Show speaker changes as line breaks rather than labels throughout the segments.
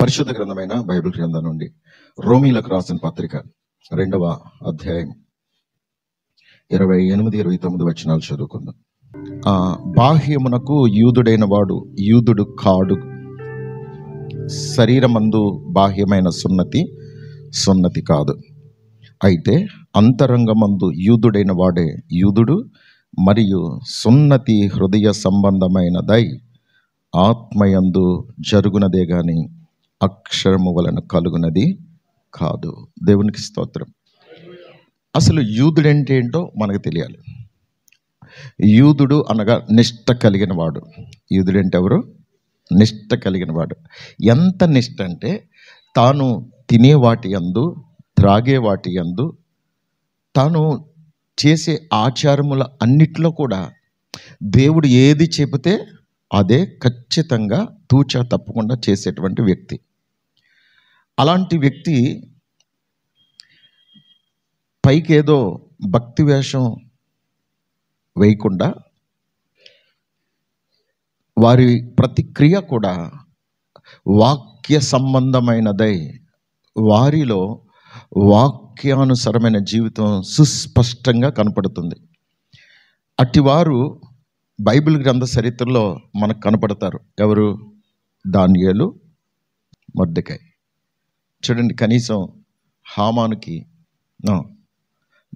పరిశుద్ధ గ్రంథమైన బైబిల్ గ్రంథం నుండి రోమీలకు రాసిన పత్రిక 2వ అధ్యాయం 28-29 వచనాలు చదువుకుందాం. బాహ్యమునకు యూదుడైన వాడు యూదుడు కాడు, శరీరమందు బాహ్యమైన సున్నతి కాదు. అయితే అంతరంగమందు యూదుడైన వాడే యూదుడు, మరియు సున్నతి హృదయ సంబంధమైనదై ఆత్మయందు జరుగునదే గాని అక్షరము వలన కలుగునది కాదు. దేవునికి స్తోత్రం. అసలు యూదుడంటే ఏంటో మనకు తెలియాలి. యూదుడు అనగా నిష్ట కలిగిన వాడు. యూదుడంటే ఎవరు? నిష్ట కలిగిన వాడు. ఎంత నిష్ట అంటే తాను తినే వాటి యందు, త్రాగే వాటి యందు, తాను చేసే ఆచారముల అన్నిట్లో కూడా దేవుడు ఏది చెబితే అదే ఖచ్చితంగా తూచా తప్పకుండా చేసేటువంటి వ్యక్తి. అలాంటి వ్యక్తి పైకేదో భక్తి వేషం వేయకుండా వారి ప్రతిక్రియ కూడా వాక్య సంబంధమైనదై వారిలో వాక్యానుసరమైన జీవితం సుస్పష్టంగా కనపడుతుంది. అటివారు బైబిల్ గ్రంథ చరిత్రలో మనకు కనపడతారు. ఎవరు? దానియేలు, మొర్దెకై. చూడండి, కనీసం హామానుకి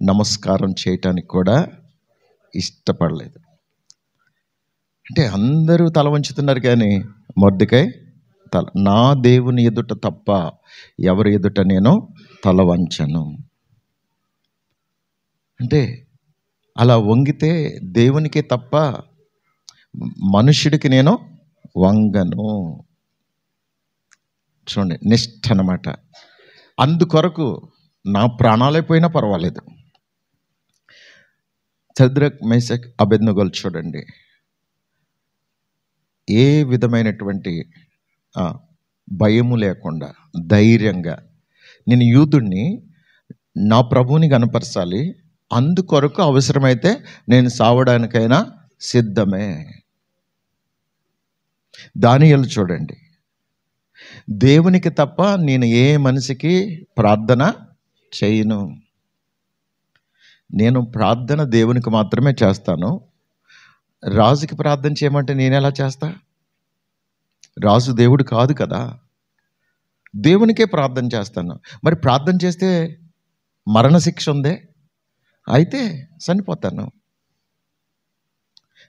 నమస్కారం చేయటానికి కూడా ఇష్టపడలేదు. అంటే అందరూ తల వంచుతున్నారు, కానీ మొర్దెకై నా దేవుని ఎదుట తప్ప ఎవరి ఎదుట నేను తల వంచను. అంటే అలా వంగితే దేవునికి తప్ప మనుషుడికి నేను వంగను. చూడండి, నిష్ఠ అన్నమాట. అందుకొరకు నా ప్రాణాలైపోయినా పర్వాలేదు. షద్రక్, మేషక్, అబేద్నెగోలు చూడండి, ఏ విధమైనటువంటి భయము లేకుండా ధైర్యంగా నేను యూదుడిని, నా ప్రభువుని కనపరచాలి, అందుకొరకు అవసరమైతే నేను సావడానికైనా సిద్ధమే. దానియేలు చూడండి, దేవునికి తప్ప నేను ఏ మనిషికి ప్రార్థన చేయను. నేను ప్రార్థన దేవునికి మాత్రమే చేస్తాను. రాజుకి ప్రార్థన చేయమంటే నేను ఎలా చేస్తా? రాజు దేవుడు కాదు కదా. దేవునికే ప్రార్థన చేస్తాను. మరి ప్రార్థన చేస్తే మరణశిక్ష ఉందే, అయితే చనిపోతాను.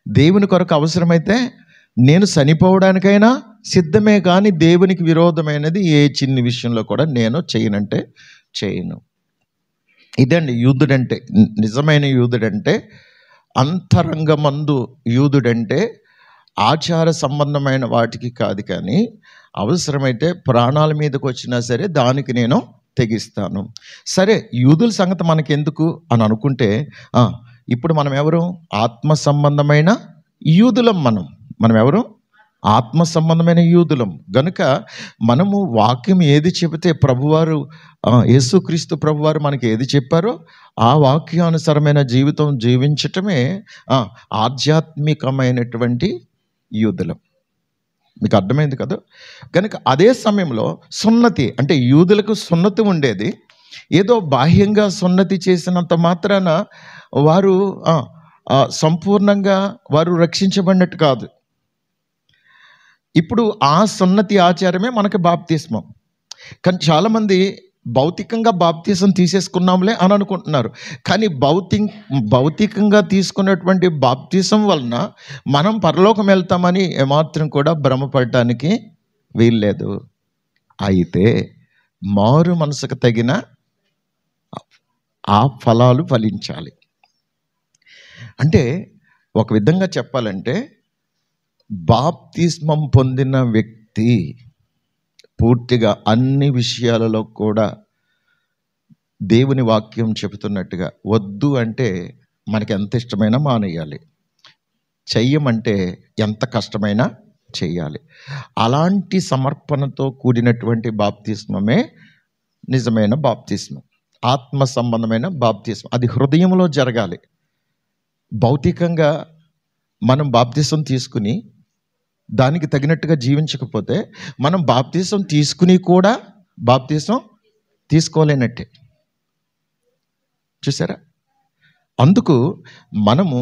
దేవుని కొరకు అవసరమైతే నేను చనిపోవడానికైనా సిద్ధమే, కానీ దేవునికి విరోధమైనది ఏ చిన్న విషయంలో కూడా నేను చేయనంటే చేయను. ఇదండి యూదుడంటే. నిజమైన యూదుడంటే, అంతరంగమందు యూదుడంటే ఆచార సంబంధమైన వాటికి కాదు, కానీ అవసరమైతే ప్రాణాల మీదకి వచ్చినా సరే దానికి నేను తెగిస్తాను. సరే, యూదుల సంగతి మనకెందుకు అని అనుకుంటే, ఇప్పుడు మనం ఎవరు? ఆత్మ సంబంధమైన యూదులం. మనం ఎవరు? ఆత్మ సంబంధమైన యూదులం. గనుక మనము వాక్యం ఏది చెబితే ప్రభువారు, యేసుక్రీస్తు ప్రభువారు మనకి ఏది చెప్పారో ఆ వాక్యానుసరమైన జీవితం జీవించటమే ఆధ్యాత్మికమైనటువంటి యూదులం. మీకు అర్థమైంది కదా. కనుక అదే సమయంలో సున్నతి అంటే యూదులకు సున్నతి ఉండేది. ఏదో బాహ్యంగా సున్నతి చేసినంత మాత్రాన వారు సంపూర్ణంగా వారు రక్షించబడినట్టు కాదు. ఇప్పుడు ఆ సున్నతి ఆచారమే మనకి బాప్తిస్మం. కానీ చాలామంది భౌతికంగా బాప్తిసం తీసేసుకున్నాంలే అని అనుకుంటున్నారు. కానీ భౌతికంగా తీసుకున్నటువంటి బాప్తిసం వలన మనం పరలోకం వెళ్తామని ఏమాత్రం కూడా భ్రమపడటానికి వీల్లేదు. అయితే మారు మనసుకు తగిన ఆ ఫలాలు ఫలించాలి. అంటే ఒక విధంగా చెప్పాలంటే, బాప్తిస్మం పొందిన వ్యక్తి పూర్తిగా అన్ని విషయాలలో కూడా దేవుని వాక్యం చెబుతున్నట్టుగా వద్దు అంటే మనకి ఎంత ఇష్టమైనా మానేయాలి, చెయ్యమంటే ఎంత కష్టమైనా చెయ్యాలి. అలాంటి సమర్పణతో కూడినటువంటి బాప్తిస్మమే నిజమైన బాప్తిస్మం, ఆత్మ సంబంధమైన బాప్తిస్మం. అది హృదయంలో జరగాలి. భౌతికంగా మనం బాప్తిసం తీసుకుని దానికి తగినట్టుగా జీవించకపోతే మనం బాప్తీసం తీసుకుని కూడా బాప్తీసం తీసుకోలేనట్టే. చూసారా? అందుకు మనము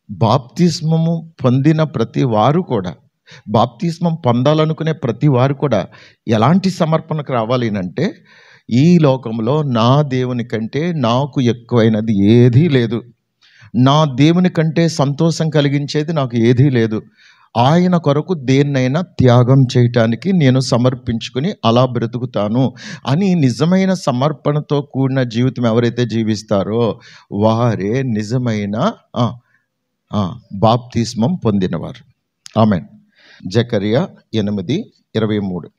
బాప్తిస్మము పొందిన ప్రతి వారు కూడా, బాప్తిస్మం పొందాలనుకునే ప్రతి వారు కూడా ఎలాంటి సమర్పణకు రావాలి అంటే, ఈ లోకంలో నా దేవుని కంటే నాకు ఎక్కువైనది ఏదీ లేదు, నా దేవుని కంటే సంతోషం కలిగించేది నాకు ఏదీ లేదు, ఆయన కొరకు దేన్నైనా త్యాగం చేయటానికి నేను సమర్పించుకుని అలా బ్రతుకుతాను అని నిజమైన సమర్పణతో కూడిన జీవితం ఎవరైతే జీవిస్తారో వారే నిజమైన బాప్తిస్మం పొందినవారు. ఆమేన్. జకరియా 8:23.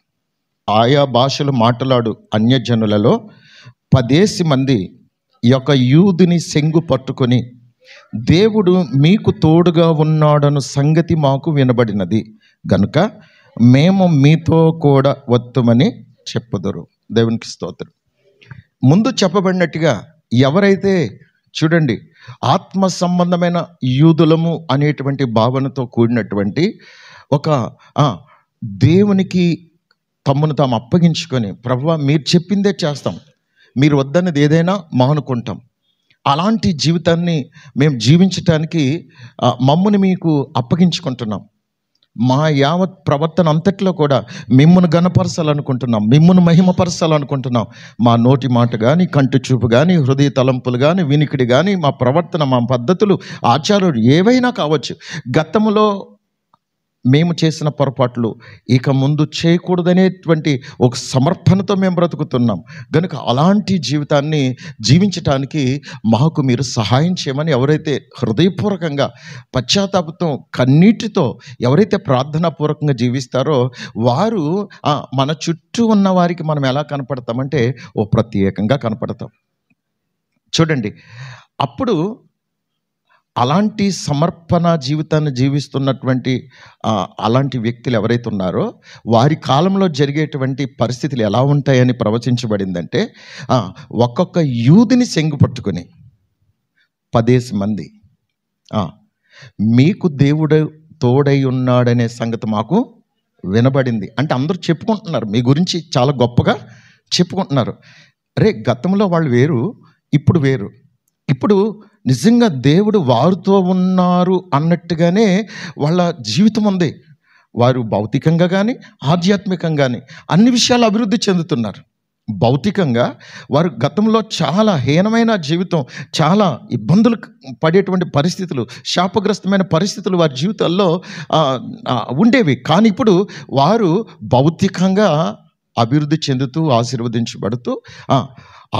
ఆయా భాషలు మాట్లాడు అన్యజనులలో 10 మంది ఈ యొక్క యూదుని సెంగు పట్టుకొని, దేవుడు మీకు తోడుగా ఉన్నాడను సంగతి మాకు వినబడినది గనుక మేము మీతో కూడా వత్తుమని చెప్పుదురు. దేవునికి స్తోత్రం. ముందు చెప్పబడినట్టుగా ఎవరైతే చూడండి ఆత్మ సంబంధమైన యూదులము అనేటువంటి భావనతో కూడినటువంటి ఒక దేవునికి తమ్మును తాము అప్పగించుకొని, ప్రభువా మీరు చెప్పిందే చేస్తాం, మీరు వద్దన్నది ఏదైనా మానుకుంటాం, అలాంటి జీవితాన్ని మేము జీవించటానికి మమ్ముని మీకు అప్పగించుకుంటున్నాం, మా యావత్ ప్రవర్తన అంతట్లో కూడా మిమ్మును గణపరచాలనుకుంటున్నాం, మిమ్మును మహిమపరచాలనుకుంటున్నాం. మా నోటి మాట కానీ, కంటి చూపు కానీ, హృదయ తలంపులు కానీ, వినికిడి కానీ, మా ప్రవర్తన, మా పద్ధతులు, ఆచారాలు ఏవైనా కావచ్చు, గతంలో మేము చేసిన పొరపాట్లు ఇక ముందు చేయకూడదనేటువంటి ఒక సమర్పణతో మేము బ్రతుకుతున్నాం కనుక అలాంటి జీవితాన్ని జీవించటానికి మాకు మీరు సహాయం చేయమని ఎవరైతే హృదయపూర్వకంగా పశ్చాత్తాపంతో కన్నీటితో ఎవరైతే ప్రార్థనాపూర్వకంగా జీవిస్తారో వారు మన చుట్టూ ఉన్న వారికి మనం ఎలా కనపడతామంటే ఓ ప్రత్యేకంగా కనపడతాం. చూడండి, అప్పుడు అలాంటి సమర్పణ జీవితాన్ని జీవిస్తున్నటువంటి అలాంటి వ్యక్తులు ఎవరైతే ఉన్నారో వారి కాలంలో జరిగేటువంటి పరిస్థితులు ఎలా ఉంటాయని ప్రవచించబడిందంటే, ఒక్కొక్క యూదుని సెంగు పట్టుకుని 10 మంది మీకు దేవుడు తోడై ఉన్నాడనే సంగతి మాకు వినబడింది అంటే అందరూ చెప్పుకుంటున్నారు, మీ గురించి చాలా గొప్పగా చెప్పుకుంటున్నారు. గతంలో వాళ్ళు వేరు, ఇప్పుడు వేరు. ఇప్పుడు నిజంగా దేవుడు వారితో ఉన్నారు అన్నట్టుగానే వాళ్ళ జీవితం ఉంది. వారు భౌతికంగా కానీ ఆధ్యాత్మికంగా కానీ అన్ని విషయాలు అభివృద్ధి చెందుతున్నారు. భౌతికంగా వారు గతంలో చాలా హీనమైన జీవితం, చాలా ఇబ్బందులు పడేటువంటి పరిస్థితులు, శాపగ్రస్తమైన పరిస్థితులు వారి జీవితాల్లో ఉండేవి. కానీ ఇప్పుడు వారు భౌతికంగా అభివృద్ధి చెందుతూ ఆశీర్వదించబడుతూ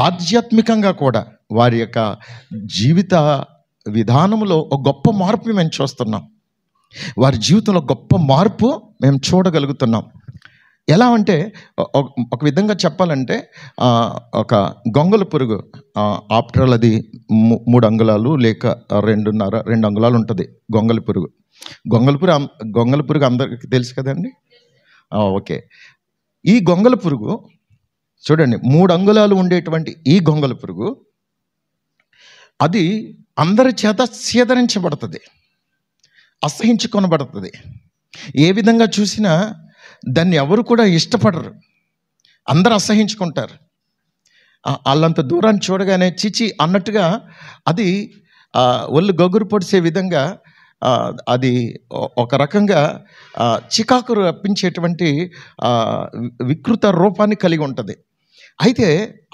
ఆధ్యాత్మికంగా కూడా వారి యొక్క జీవిత విధానంలో ఒక గొప్ప మార్పు మేము చూస్తున్నాం. వారి జీవితంలో గొప్ప మార్పు మేము చూడగలుగుతున్నాం. ఎలా అంటే ఒక విధంగా చెప్పాలంటే ఒక గొంగళ పురుగు ఆఫ్టర్ అది 3 అంగుళాలు లేక 2 అంగుళాలు ఉంటుంది గొంగళ పురుగు. గొంగళ పురుగు అందరికీ తెలుసు కదండి. ఓకే, ఈ గొంగళ పురుగు చూడండి 3 అంగుళాలు ఉండేటువంటి ఈ గొంగళ పురుగు అది అందరి చేత సీదరించబడుతుంది, అసహించుకొనబడుతుంది. ఏ విధంగా చూసినా దాన్ని ఎవరు కూడా ఇష్టపడరు, అందరూ అసహించుకుంటారు. వాళ్ళంత దూరాన్ని చూడగానే చిచి అన్నట్టుగా అది ఒళ్ళు గొగ్గురు పొడిసే విధంగా అది ఒక రకంగా చికాకు రప్పించేటువంటి వికృత రూపాన్ని కలిగి ఉంటుంది. అయితే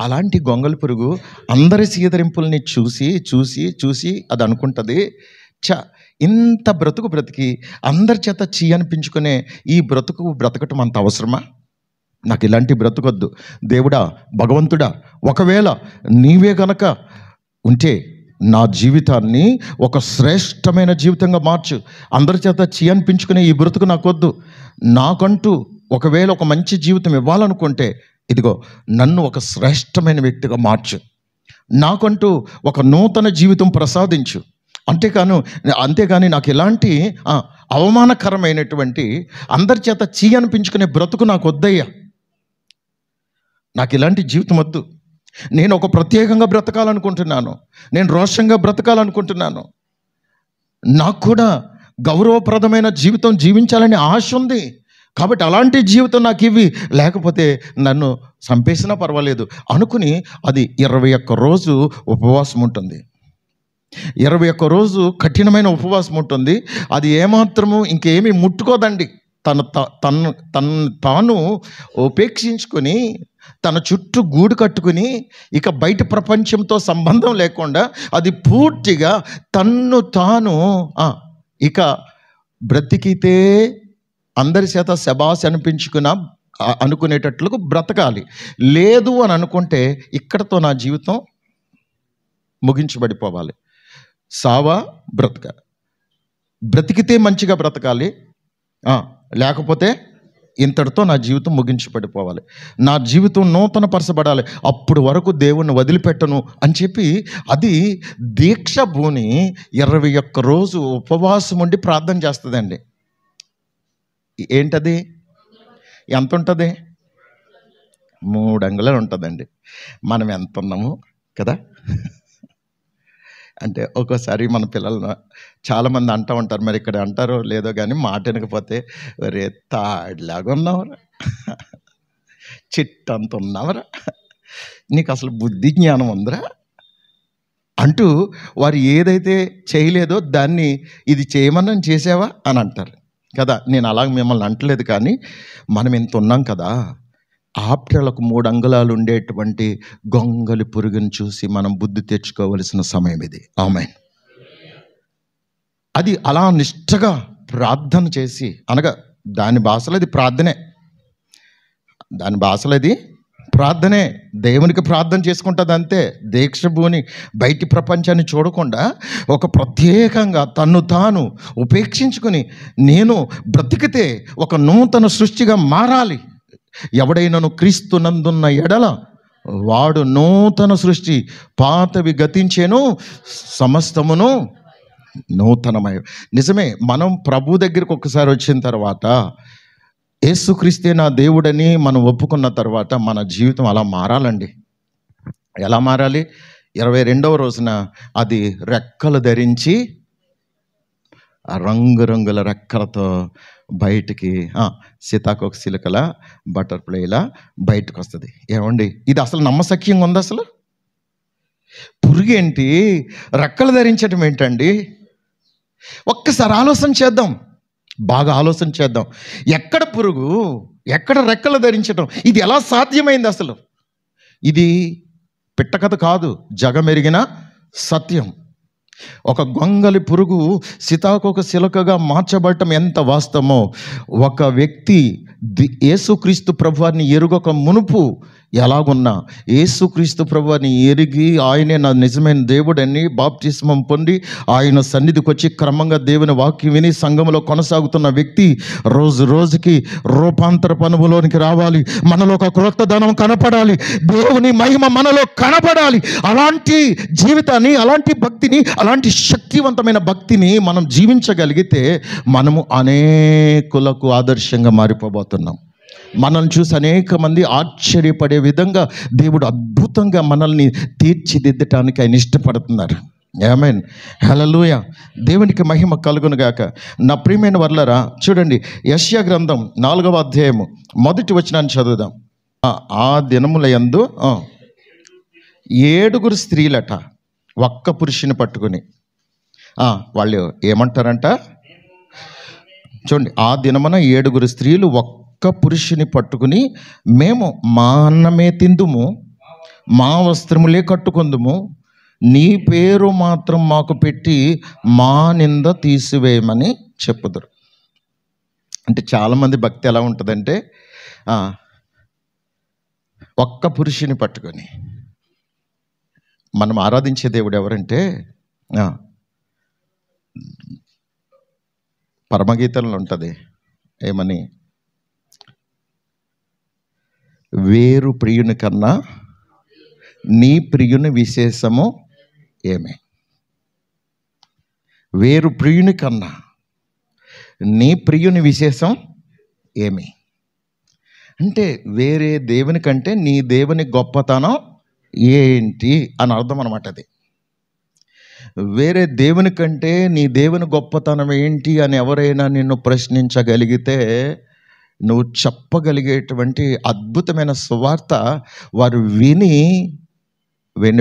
అలాంటి గొంగళి పురుగు అందరి సీదరింపుల్ని చూసి చూసి చూసి అది అనుకుంటుంది, ఇంత బ్రతుకు బ్రతికి అందరి చేత చీ అనిపించుకునే ఈ బ్రతకటం అంత అవసరమా? నాకు ఇలాంటి బ్రతుకొద్దు. దేవుడా, భగవంతుడా, ఒకవేళ నీవే గనక ఉంటే నా జీవితాన్ని ఒక శ్రేష్టమైన జీవితంగా మార్చు. అందరి చేత చీ అనిపించుకునే ఈ బ్రతుకు నాకొద్దు. నాకంటూ ఒకవేళ ఒక మంచి జీవితం ఇవ్వాలనుకుంటే ఇదిగో నన్ను ఒక శ్రేష్టమైన వ్యక్తిగా మార్చు. నాకంటూ ఒక నూతన జీవితం ప్రసాదించు. అంతేగాని నాకు ఎలాంటి అవమానకరమైనటువంటి అందరి చేత చీ అనిపించుకునే బ్రతుకు నాకు వద్దయ్యా. నాకు ఇలాంటి జీవితం వద్దు. నేను ఒక ప్రత్యేకంగా బ్రతకాలనుకుంటున్నాను, నేను రోషంగా బ్రతకాలనుకుంటున్నాను. నాకు కూడా గౌరవప్రదమైన జీవితం జీవించాలని ఆశ ఉంది. కాబట్టి అలాంటి జీవితం నాకు ఇవి, లేకపోతే నన్ను చంపేసినా పర్వాలేదు అనుకుని అది 21 రోజు ఉపవాసం ఉంటుంది. 21 రోజు కఠినమైన ఉపవాసం ఉంటుంది. అది ఏమాత్రము ఇంకేమీ ముట్టుకోదండి. తను తాను ఉపేక్షించుకొని తన చుట్టూ గూడు కట్టుకుని ఇక బయట ప్రపంచంతో సంబంధం లేకుండా అది పూర్తిగా తన్ను తాను ఇక బ్రతికితే అందరి చేత శబాస్ అనుకునేటట్లుగా బ్రతకాలి. లేదు అని అనుకుంటే ఇక్కడతో నా జీవితం ముగించబడిపోవాలి. సావా బ్రతికితే మంచిగా బ్రతకాలి, లేకపోతే ఇంతటితో నా జీవితం ముగించబడిపోవాలి. నా జీవితం నూతన పరచబడాలి, అప్పుడు వరకు దేవుణ్ణి వదిలిపెట్టను అని చెప్పి అది దీక్ష భూని 21 రోజు ఉపవాసం ఉండి ప్రార్థన చేస్తుందండి. ఏంటది? ఎంత ఉంటుంది? 3 అంగుళాలు ఉంటుందండి. మనం ఎంత ఉన్నాము కదా. అంటే ఒక్కోసారి మన పిల్లలను చాలామంది అంటూ ఉంటారు, మరి ఇక్కడ అంటారో లేదో కానీ మాట వినకపోతే, రే తాడిలాగా ఉన్నావరా, చిట్టంత ఉన్నావరా, నీకు అసలు బుద్ధి జ్ఞానం ఉందిరా అంటూ వారు ఏదైతే చేయలేదో దాన్ని ఇది చేయమని చేసావా అని అంటారు కదా. నేను అలాగ మిమ్మల్ని అంటలేదు, కానీ మనం ఎంత ఉన్నాం కదా. ఆప్టలకు 3 అంగుళాలు ఉండేటువంటి గొంగలి పురుగుని చూసి మనం బుద్ధి తెచ్చుకోవలసిన సమయం ఇది. ఆమేన్. అది అలా నిష్ఠగా ప్రార్థన చేసి, అనగా దాని భాషలో అది ప్రార్థనే, దాని భాషలో అది ప్రార్థనే, దేవునికి ప్రార్థన చేసుకుంటుంది అంతే. దీక్ష భూని బయటి ప్రపంచాన్ని చూడకుండా ఒక ప్రత్యేకంగా తన్ను తాను ఉపేక్షించుకుని నేను బ్రతికితే ఒక నూతన సృష్టిగా మారాలి. ఎవడైనను క్రీస్తు నందున్న ఎడల వాడు నూతన సృష్టి, పాతవి గతించేను సమస్తమును నూతనమై. నిజమే, మనం ప్రభు దగ్గరికి ఒకసారి వచ్చిన తర్వాత, యేసుక్రీస్తే నా దేవుడని మనం ఒప్పుకున్న తర్వాత మన జీవితం అలా మారాలండి. ఎలా మారాలి? 22వ రోజున అది రెక్కలు ధరించి రంగురంగుల రెక్కలతో బయటికి సీతాకోక చిలుకల బటర్ఫ్లైలా బయటకు వస్తుంది. ఏమండి, ఇది అసలు నమ్మశక్యంగా ఉంది? అసలు పురుగు ఏంటి, రెక్కలు ధరించడం ఏంటండి? ఒక్కసారి ఆలోచన చేద్దాం, బాగా ఆలోచన చేద్దాం. ఎక్కడ పురుగు, ఎక్కడ రెక్కలు ధరించడం? ఇది ఎలా సాధ్యమైంది అసలు? ఇది పిట్టకథ కాదు, జగమెరిగిన సత్యం. ఒక గొంగలి పురుగు సీతాకోక చిలుకగా మార్చబడటం ఎంత వాస్తవమో, ఒక వ్యక్తి యేసుక్రీస్తు ప్రభువారిని ఎరుగక మునుపు ఎలాగున్నా యేసుక్రీస్తు ప్రభువారిని ఎరిగి ఆయనే నా నిజమైన దేవుడని బాప్తిస్మం పొంది ఆయన సన్నిధికి వచ్చి క్రమంగా దేవుని వాక్యం విని సంఘంలో కొనసాగుతున్న వ్యక్తి రోజు రోజుకి రూపాంతరపు అనుభవంలోనికి రావాలి. మనలో ఒక క్రొత్తదనం కనపడాలి, దేవుని మహిమ మనలో కనపడాలి. అలాంటి జీవితాన్ని, అలాంటి భక్తిని, అలాంటి శక్తివంతమైన భక్తిని మనం జీవించగలిగితే మనము అనేకులకు ఆదర్శంగా మారిపోబోతున్నాం. మనల్ని చూసి అనేక మంది ఆశ్చర్యపడే విధంగా దేవుడు అద్భుతంగా మనల్ని తీర్చిదిద్దటానికి ఆయన ఇష్టపడుతున్నారు. ఆమేన్, హల్లెలూయా. దేవునికి మహిమ కలుగును గాక. నా ప్రియమైన వర్లరా, చూడండి, యెషయా గ్రంథం 4వ అధ్యాయము 1వ వచనాన్ని చదువుదాం. ఆ దినముల యందు 7 స్త్రీలట ఒక్క పురుషుని పట్టుకుని, వాళ్ళు ఏమంటారంట చూడండి, ఆ దినమున 7 స్త్రీలు ఒక్క పురుషుని పట్టుకుని, మేము మా అన్నమే తిందుము, మా వస్త్రములే కట్టుకుందుము, నీ పేరు మాత్రం మాకు పెట్టి మా నింద తీసివేయమని చెప్పుదురు. అంటే చాలామంది భక్తి ఎలా ఉంటుందంటే, ఒక్క పురుషుని పట్టుకొని, మనం ఆరాధించే దేవుడు ఎవరంటే, పరమగీతంలో ఉంటుంది ఏమని, వేరు ప్రియుని కన్నా నీ ప్రియుని విశేషము ఏమే. వేరు ప్రియుని కన్నా నీ ప్రియుని విశేషం ఏమి అంటే, వేరే దేవుని కంటే నీ దేవుని గొప్పతనం ఏంటి అని అర్థం అనమాట. అది వేరే దేవుని కంటే నీ దేవుని గొప్పతనం ఏంటి అని ఎవరైనా నిన్ను ప్రశ్నించగలిగితే నువ్వు చెప్పగలిగేటువంటి అద్భుతమైన సువార్త వారు విని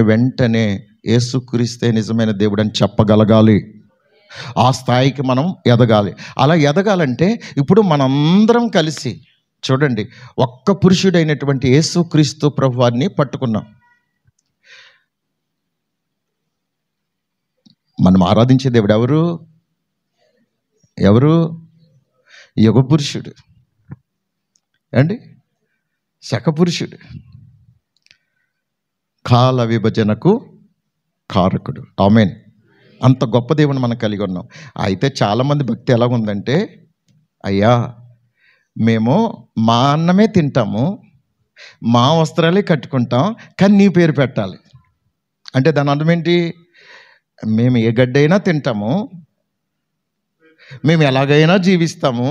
వెంటనే యేసుక్రీస్తే నిజమైన దేవుడు అని చెప్పగలగాలి. ఆ స్థాయికి మనం ఎదగాలి. అలా ఎదగాలంటే ఇప్పుడు మనందరం కలిసి చూడండి, ఒక్క పురుషుడైనటువంటి యేసుక్రీస్తు ప్రభువారిని పట్టుకున్నాం. మనం ఆరాధించే దేవుడు ఎవరు? యుగ పురుషుడు అండి, శకపురుషుడు, కాల విభజనకు కారకుడు. ఆమేన్. అంత గొప్ప దేవుని మనం కలిగి ఉన్నాం. అయితే చాలామంది భక్తి ఎలా ఉందంటే, అయ్యా మేము మా అన్నమే తింటాము, మా వస్త్రాలే కట్టుకుంటాం, కానీ నీ పేరు పెట్టాలి అంటే దాని అర్థం ఏంటి? మేము ఏ గడ్డైనా తింటాము, మేము ఎలాగైనా జీవిస్తాము,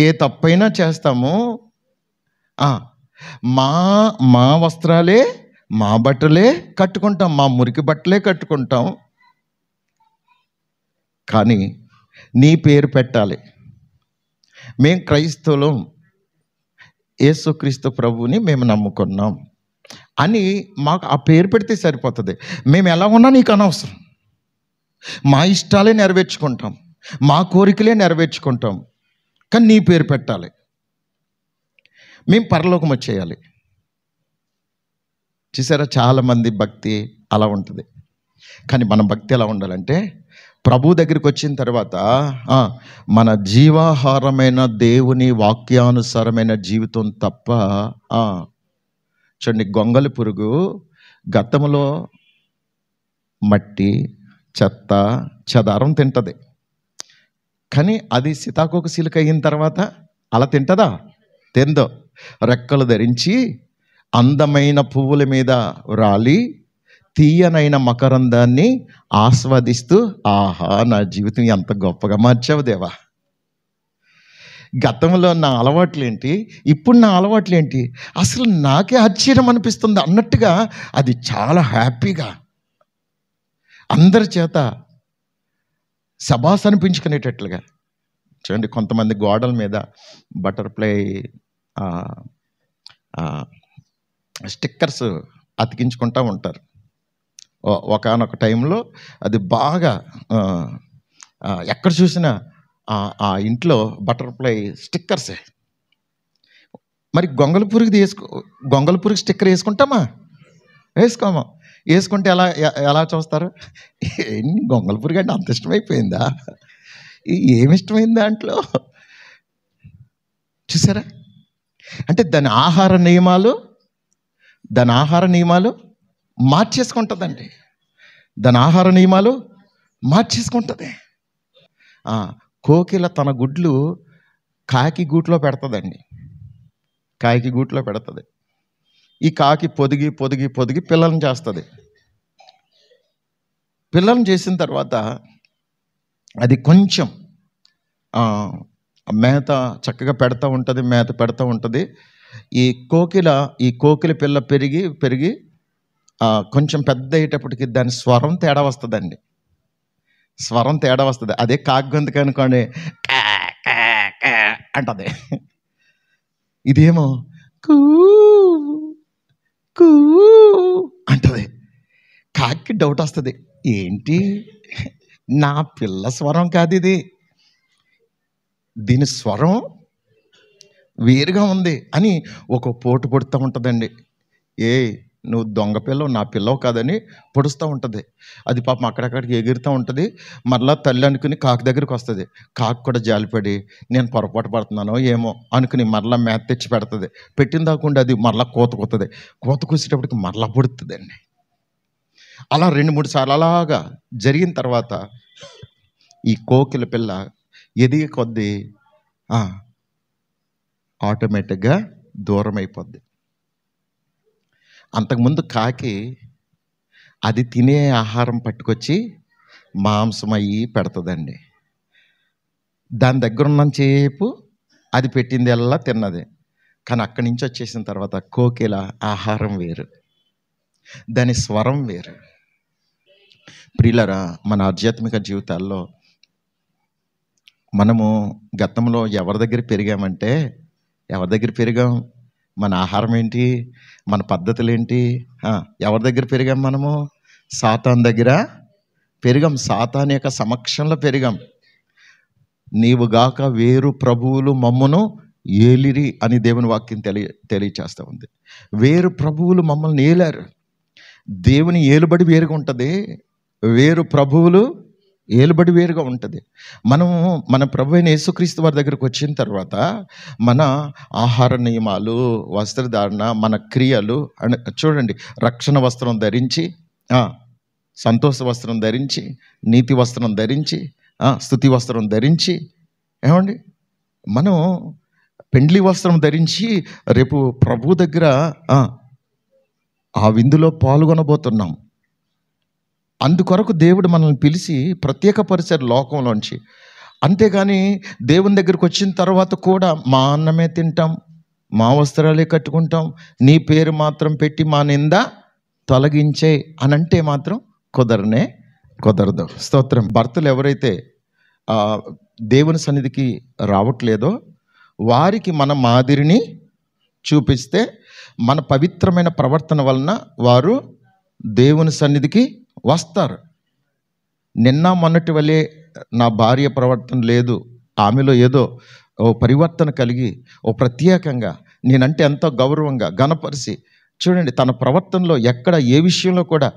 ఏ తప్పైనా చేస్తాము, మా మా వస్త్రాలే మా బట్టలే కట్టుకుంటాం, మా మురికి బట్టలే కట్టుకుంటాం, కానీ నీ పేరు పెట్టాలి. మేం క్రైస్తవులం, యేసుక్రీస్తు ప్రభువుని మేము నమ్ముకున్నాం అని మాకు ఆ పేరు పెడితే సరిపోతుంది. మేము ఎలా ఉన్నా నీకు అనవసరం, మా ఇష్టాలే నెరవేర్చుకుంటాం, మా కోరికలే నెరవేర్చుకుంటాం, కానీ నీ పేరు పెట్టాలి, మేము పరలోకం వచ్చేయాలి. చూసారా, చాలామంది భక్తి అలా ఉంటుంది. కానీ మన భక్తి ఎలా ఉండాలంటే, ప్రభు దగ్గరికి వచ్చిన తర్వాత మన జీవాహారమైన దేవుని వాక్యానుసారమైన జీవితం తప్ప చూడండి, గొంగలి పురుగు గతంలో మట్టి, చెత్త, చెదారం తింటుంది, కానీ అది సీతాకోక చిలుక అయిన తర్వాత అలా తింటుందా? తిందో. రెక్కలు ధరించి అందమైన పువ్వుల మీద రాలి తీయనైన మకరందాన్ని ఆస్వాదిస్తూ, ఆహా నా జీవితం ఎంత గొప్పగా మార్చావు దేవా, గతంలో నా అలవాట్లేంటి, ఇప్పుడు నా అలవాట్లేంటి, అసలు నాకే ఆశ్చర్యం అనిపిస్తుంది అన్నట్టుగా అది చాలా హ్యాపీగా అందరి చేత శబాస్ అనిపించుకునేటట్లుగా. చూడండి, కొంతమంది గోడల మీద బటర్ఫ్లై స్టిక్కర్స్ అతికించుకుంటూ ఉంటారు. ఒకానొక టైంలో అది బాగా ఎక్కడ చూసినా ఆ ఇంట్లో బటర్ఫ్లై స్టిక్కర్సే. మరి గొంగళి పురుగు స్టిక్కర్ వేసుకుంటామా? వేసుకోమా? వేసుకుంటే ఎలా చూస్తారు? ఎన్ని గొంగళి పురుగు అంటే అంత ఇష్టమైపోయిందా? ఏమి ఇష్టమైంది దాంట్లో? చూసారా, అంటే దాని ఆహార నియమాలు మార్చేసుకుంటుందండి. దాని ఆహార నియమాలు మార్చేసుకుంటుంది. కోకిల తన గుడ్లు కాకి గూట్లో పెడుతుందండి, కాకి గూట్లో పెడుతుంది. ఈ కాకి పొదిగి పిల్లల్ని చేస్తుంది. పిల్లల్ని చేసిన తర్వాత అది కొంచెం మేత చక్కగా పెడతా ఉంటుంది, మేత పెడతా ఉంటుంది. ఈ కోకిల పిల్ల పెరిగి కొంచెం పెద్ద అయ్యేటప్పటికి దాని స్వరం తేడా వస్తుందండి. అదే కాకి గొంతుకు అనుకోండి, అంటది. ఇదేమో కూ కూ అంటది. కాకి డౌట్ వస్తుంది, ఏంటి నా పిల్ల స్వరం కాదు ఇది, దీని స్వరం వేరుగా ఉంది అని ఒక పోటు పొడుతూ ఉంటుందండి. నువ్వు దొంగ పిల్లవు, నా పిల్లవు కాదని పొడుస్తూ ఉంటుంది. అది పాపం అక్కడక్కడికి ఎగురుతూ ఉంటుంది. మరలా తల్లి అనుకుని కాకి దగ్గరికి వస్తుంది. కాకి కూడా జాలిపడి నేను పొరపాటు పడుతున్నానో ఏమో అనుకుని మరలా మేత తెచ్చి పెడుతుంది. పెట్టిన దాకుండా అది మరలా కోత కూసేటప్పటికి మరలా పొడుతుందండి. అలా 2-3 సార్లు అలాగా జరిగిన తర్వాత ఈ కోకిల పిల్ల ఎదిగే కొద్దీ ఆటోమేటిక్గా దూరం అయిపోద్ది. అంతకుముందు కాకి అది తినే ఆహారం పట్టుకొచ్చి మాంసం అయ్యి పెడుతుందండి. దాని దగ్గర ఉన్నంతసేపు అది పెట్టింది ఎలా తిన్నది. కానీ అక్కడి నుంచి వచ్చేసిన తర్వాత కోకిల ఆహారం వేరు, దాని స్వరం వేరు. ప్రియులరా, మన ఆధ్యాత్మిక జీవితాల్లో మనము గతంలో ఎవరి దగ్గర పెరిగామంటే, ఎవరి దగ్గర పెరిగాం? మన ఆహారం ఏంటి? మన పద్ధతులేంటి? ఎవరి దగ్గర పెరిగాం మనము? సాతాను దగ్గర పెరిగాం. సాతాను యొక్క సమక్షంలో పెరిగాం. నీవు గాక వేరు ప్రభువులు మమ్మును ఏలిరి అని దేవుని వాక్యం తెలియచేస్తూ ఉంది. వేరు ప్రభువులు మమ్మల్ని ఏలారు. దేవుని ఏలుబడి వేరుగా ఉంటుంది, వేరు ప్రభువులు ఏలుబడి వేరుగా ఉంటుంది. మన ప్రభు అయిన యేసుక్రీస్తు వారి దగ్గరకు వచ్చిన తర్వాత మన ఆహార నియమాలు, వస్త్రధారణ, మన క్రియలు చూడండి. రక్షణ వస్త్రం ధరించి, సంతోష వస్త్రం ధరించి, నీతి వస్త్రం ధరించి, స్తుతి వస్త్రం ధరించి, ఏమండి మనం పెండ్లి వస్త్రం ధరించి రేపు ప్రభు దగ్గర ఆ విందులో పాల్గొనబోతున్నాం. అందుకొరకు దేవుడు మనల్ని పిలిచి ప్రత్యేకపరిచారు లోకంలోంచి. అంతేగాని దేవుని దగ్గరికి వచ్చిన తర్వాత కూడా మా అన్నమే తింటాం, మా వస్త్రాలే కట్టుకుంటాం, నీ పేరు మాత్రం పెట్టి మా నింద తొలగించే అని అంటే మాత్రం కుదరదు. స్తోత్రం. భర్తలు ఎవరైతే దేవుని సన్నిధికి రావట్లేదో వారికి మన మాదిరిని చూపిస్తే మన పవిత్రమైన ప్రవర్తన వలన వారు దేవుని సన్నిధికి వస్తారు. నిన్న మొన్నటి వలె నా భార్య ప్రవర్తన లేదు, ఆమెలో ఏదో పరివర్తన కలిగి ప్రత్యేకంగా నేనంటే ఎంతో గౌరవంగా ఘనపరిచి చూడండి, తన ప్రవర్తనలో ఎక్కడ ఏ విషయంలో కూడా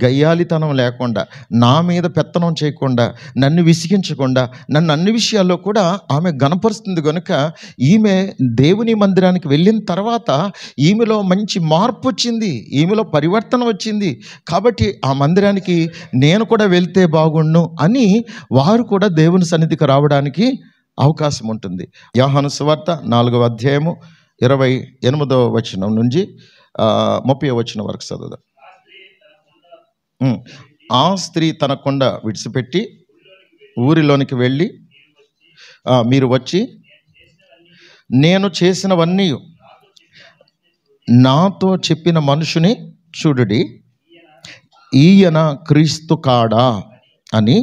గయ్యాలితనం లేకుండా, నా మీద పెత్తనం చేయకుండా, నన్ను విసిగించకుండా, నన్ను అన్ని విషయాల్లో కూడా ఆమె ఘనపరుస్తుంది. కనుక ఈమె దేవుని మందిరానికి వెళ్ళిన తర్వాత ఈమెలో మంచి మార్పు వచ్చింది, ఈమెలో పరివర్తన వచ్చింది. కాబట్టి ఆ మందిరానికి నేను కూడా వెళ్తే బాగుండు అని వారు కూడా దేవుని సన్నిధికి రావడానికి అవకాశం ఉంటుంది. యోహాను సువార్త 4వ అధ్యాయము 28వ వచనం నుంచి 30వ వచనం వరకు చదువుదాం. ఆ స్త్రీ తన కొండ విడిచిపెట్టి ఊరిలోనికి వెళ్ళి, మీరు వచ్చి నేను చేసినవన్నీ నాతో చెప్పిన మనుషుని చూడుడి, ఈయన క్రీస్తు కాడా అని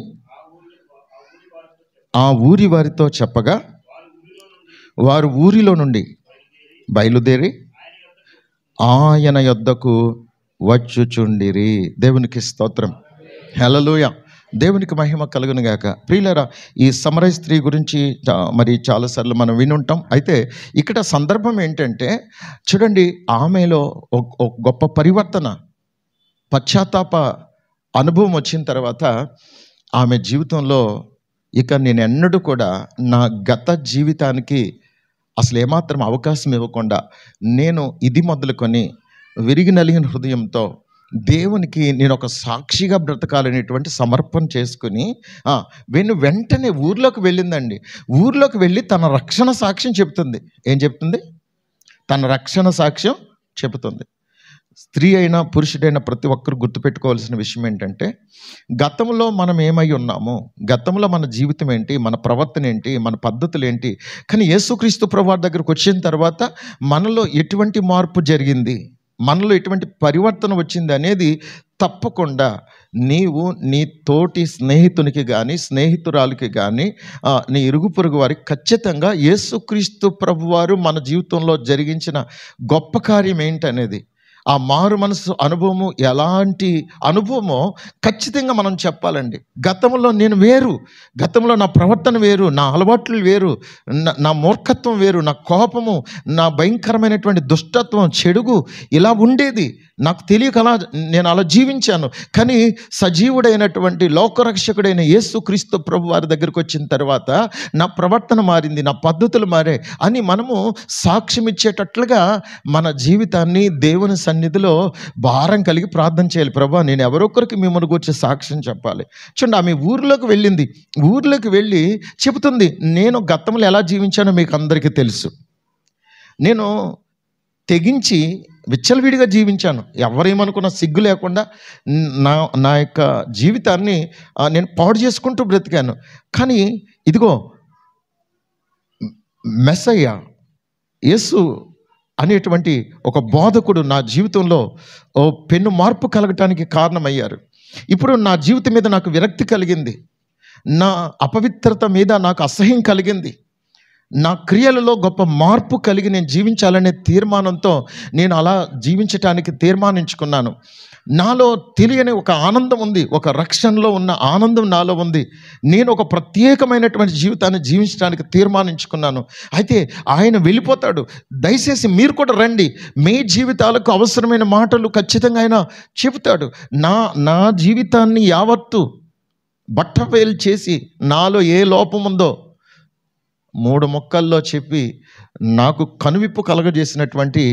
ఆ ఊరి వారితో చెప్పగా వారు ఊరిలో నుండి బయలుదేరి ఆయన యొద్దకు వచ్చుచుండిరి. దేవునికి స్తోత్రం. హల్లెలూయా. దేవునికి మహిమ కలుగును గాక. ప్రియులారా, ఈ సమరయ స్త్రీ గురించి మరి చాలాసార్లు మనం వినుంటాం. అయితే ఇక్కడ సందర్భం ఏంటంటే చూడండి, ఆమెలో ఒక గొప్ప పరివర్తన, పశ్చాత్తాప అనుభవం వచ్చిన తర్వాత ఆమె జీవితంలో ఇక నేను ఎన్నడూ కూడా నా గత జీవితానికి అసలు ఏమాత్రం అవకాశం ఇవ్వకుండా నేను ఇది మొదలుకొని విరిగి నలిగిన హృదయంతో దేవునికి నేను ఒక సాక్షిగా బ్రతకాలనేటువంటి సమర్పణ చేసుకుని వెంటనే ఊర్లోకి వెళ్ళిందండి. ఊర్లోకి వెళ్ళి తన రక్షణ సాక్ష్యం చెప్తుంది. ఏం చెప్తుంది? తన రక్షణ సాక్ష్యం చెబుతుంది. స్త్రీ అయినా పురుషుడైనా ప్రతి ఒక్కరు గుర్తుపెట్టుకోవాల్సిన విషయం ఏంటంటే, గతంలో మనం ఏమై ఉన్నాము, గతంలో మన జీవితం ఏంటి, మన ప్రవర్తన ఏంటి, మన పద్ధతులు ఏంటి, కానీ యేసుక్రీస్తు ప్రభువారి దగ్గరకు వచ్చిన తర్వాత మనలో ఎటువంటి మార్పు జరిగింది, మనలో ఎటువంటి పరివర్తన వచ్చింది అనేది తప్పకుండా నీవు నీ తోటి స్నేహితునికి కానీ స్నేహితురాలికి కానీ నీ ఇరుగు పొరుగు వారికి ఖచ్చితంగా యేసుక్రీస్తు ప్రభువారు మన జీవితంలో జరిగించిన గొప్ప కార్యం ఏంటనేది, ఆ మారు మనసు అనుభవము ఎలాంటి అనుభవమో ఖచ్చితంగా మనం చెప్పాలండి. గతంలో నేను వేరు, గతంలో నా ప్రవర్తన వేరు, నా అలవాట్లు వేరు, నా మూర్ఖత్వం వేరు, నా కోపము, నా భయంకరమైనటువంటి దుష్టత్వం, చెడుగు ఇలా ఉండేది. నాకు తెలియక నేను అలా జీవించాను. కానీ సజీవుడైనటువంటి లోకరక్షకుడైన యేసుక్రీస్తు ప్రభు వారి దగ్గరికి వచ్చిన తర్వాత నా ప్రవర్తన మారింది, నా పద్ధతులు మారే అని మనము సాక్ష్యం ఇచ్చేటట్లుగా మన జీవితాన్ని దేవుని సన్నిధిలో భారం కలిగి ప్రార్థన చేయాలి. ప్రభా, నేను ఎవరొక్కరికి మిమ్మల్ని గురించి సాక్ష్యం చెప్పాలి. చూడండి, ఆమె ఊర్లోకి వెళ్ళింది. ఊర్లోకి వెళ్ళి చెబుతుంది, నేను గతంలో ఎలా జీవించానో మీకు అందరికీ తెలుసు. నేను తెగించి విచ్చలవిడిగా జీవించాను, ఎవరేమనుకున్న సిగ్గు లేకుండా నా యొక్క జీవితాన్ని నేను పాడు చేసుకుంటూ బ్రతికాను. కానీ ఇదిగో మెస్సయ్య యేసు అనేటువంటి ఒక బోధకుడు నా జీవితంలో పెను మార్పు కలగటానికి కారణమయ్యారు. ఇప్పుడు నా జీవితం మీద నాకు విరక్తి కలిగింది, నా అపవిత్రత మీద నాకు అసహ్యం కలిగింది, నా క్రియలలో గొప్ప మార్పు కలిగి నేను జీవించాలనే తీర్మానంతో నేను అలా జీవించటానికి తీర్మానించుకున్నాను. నాలో తెలియని ఒక ఆనందం ఉంది, ఒక రక్షణలో ఉన్న ఆనందం నాలో ఉంది. నేను ఒక ప్రత్యేకమైనటువంటి జీవితాన్ని జీవించడానికి తీర్మానించుకున్నాను. అయితే ఆయన వెళ్ళిపోతాడు. దయచేసి మీరు కూడా రండి, మీ జీవితాలకు అవసరమైన మాటలు ఖచ్చితంగా ఆయన చెబుతాడు. నా జీవితాన్ని యావత్తు బట్టబయలు చేసి నాలో ఏ లోపం ఉందో 3 ముక్కల్లో చెప్పి నాకు కనువిప్పు కలగజేసినటువంటి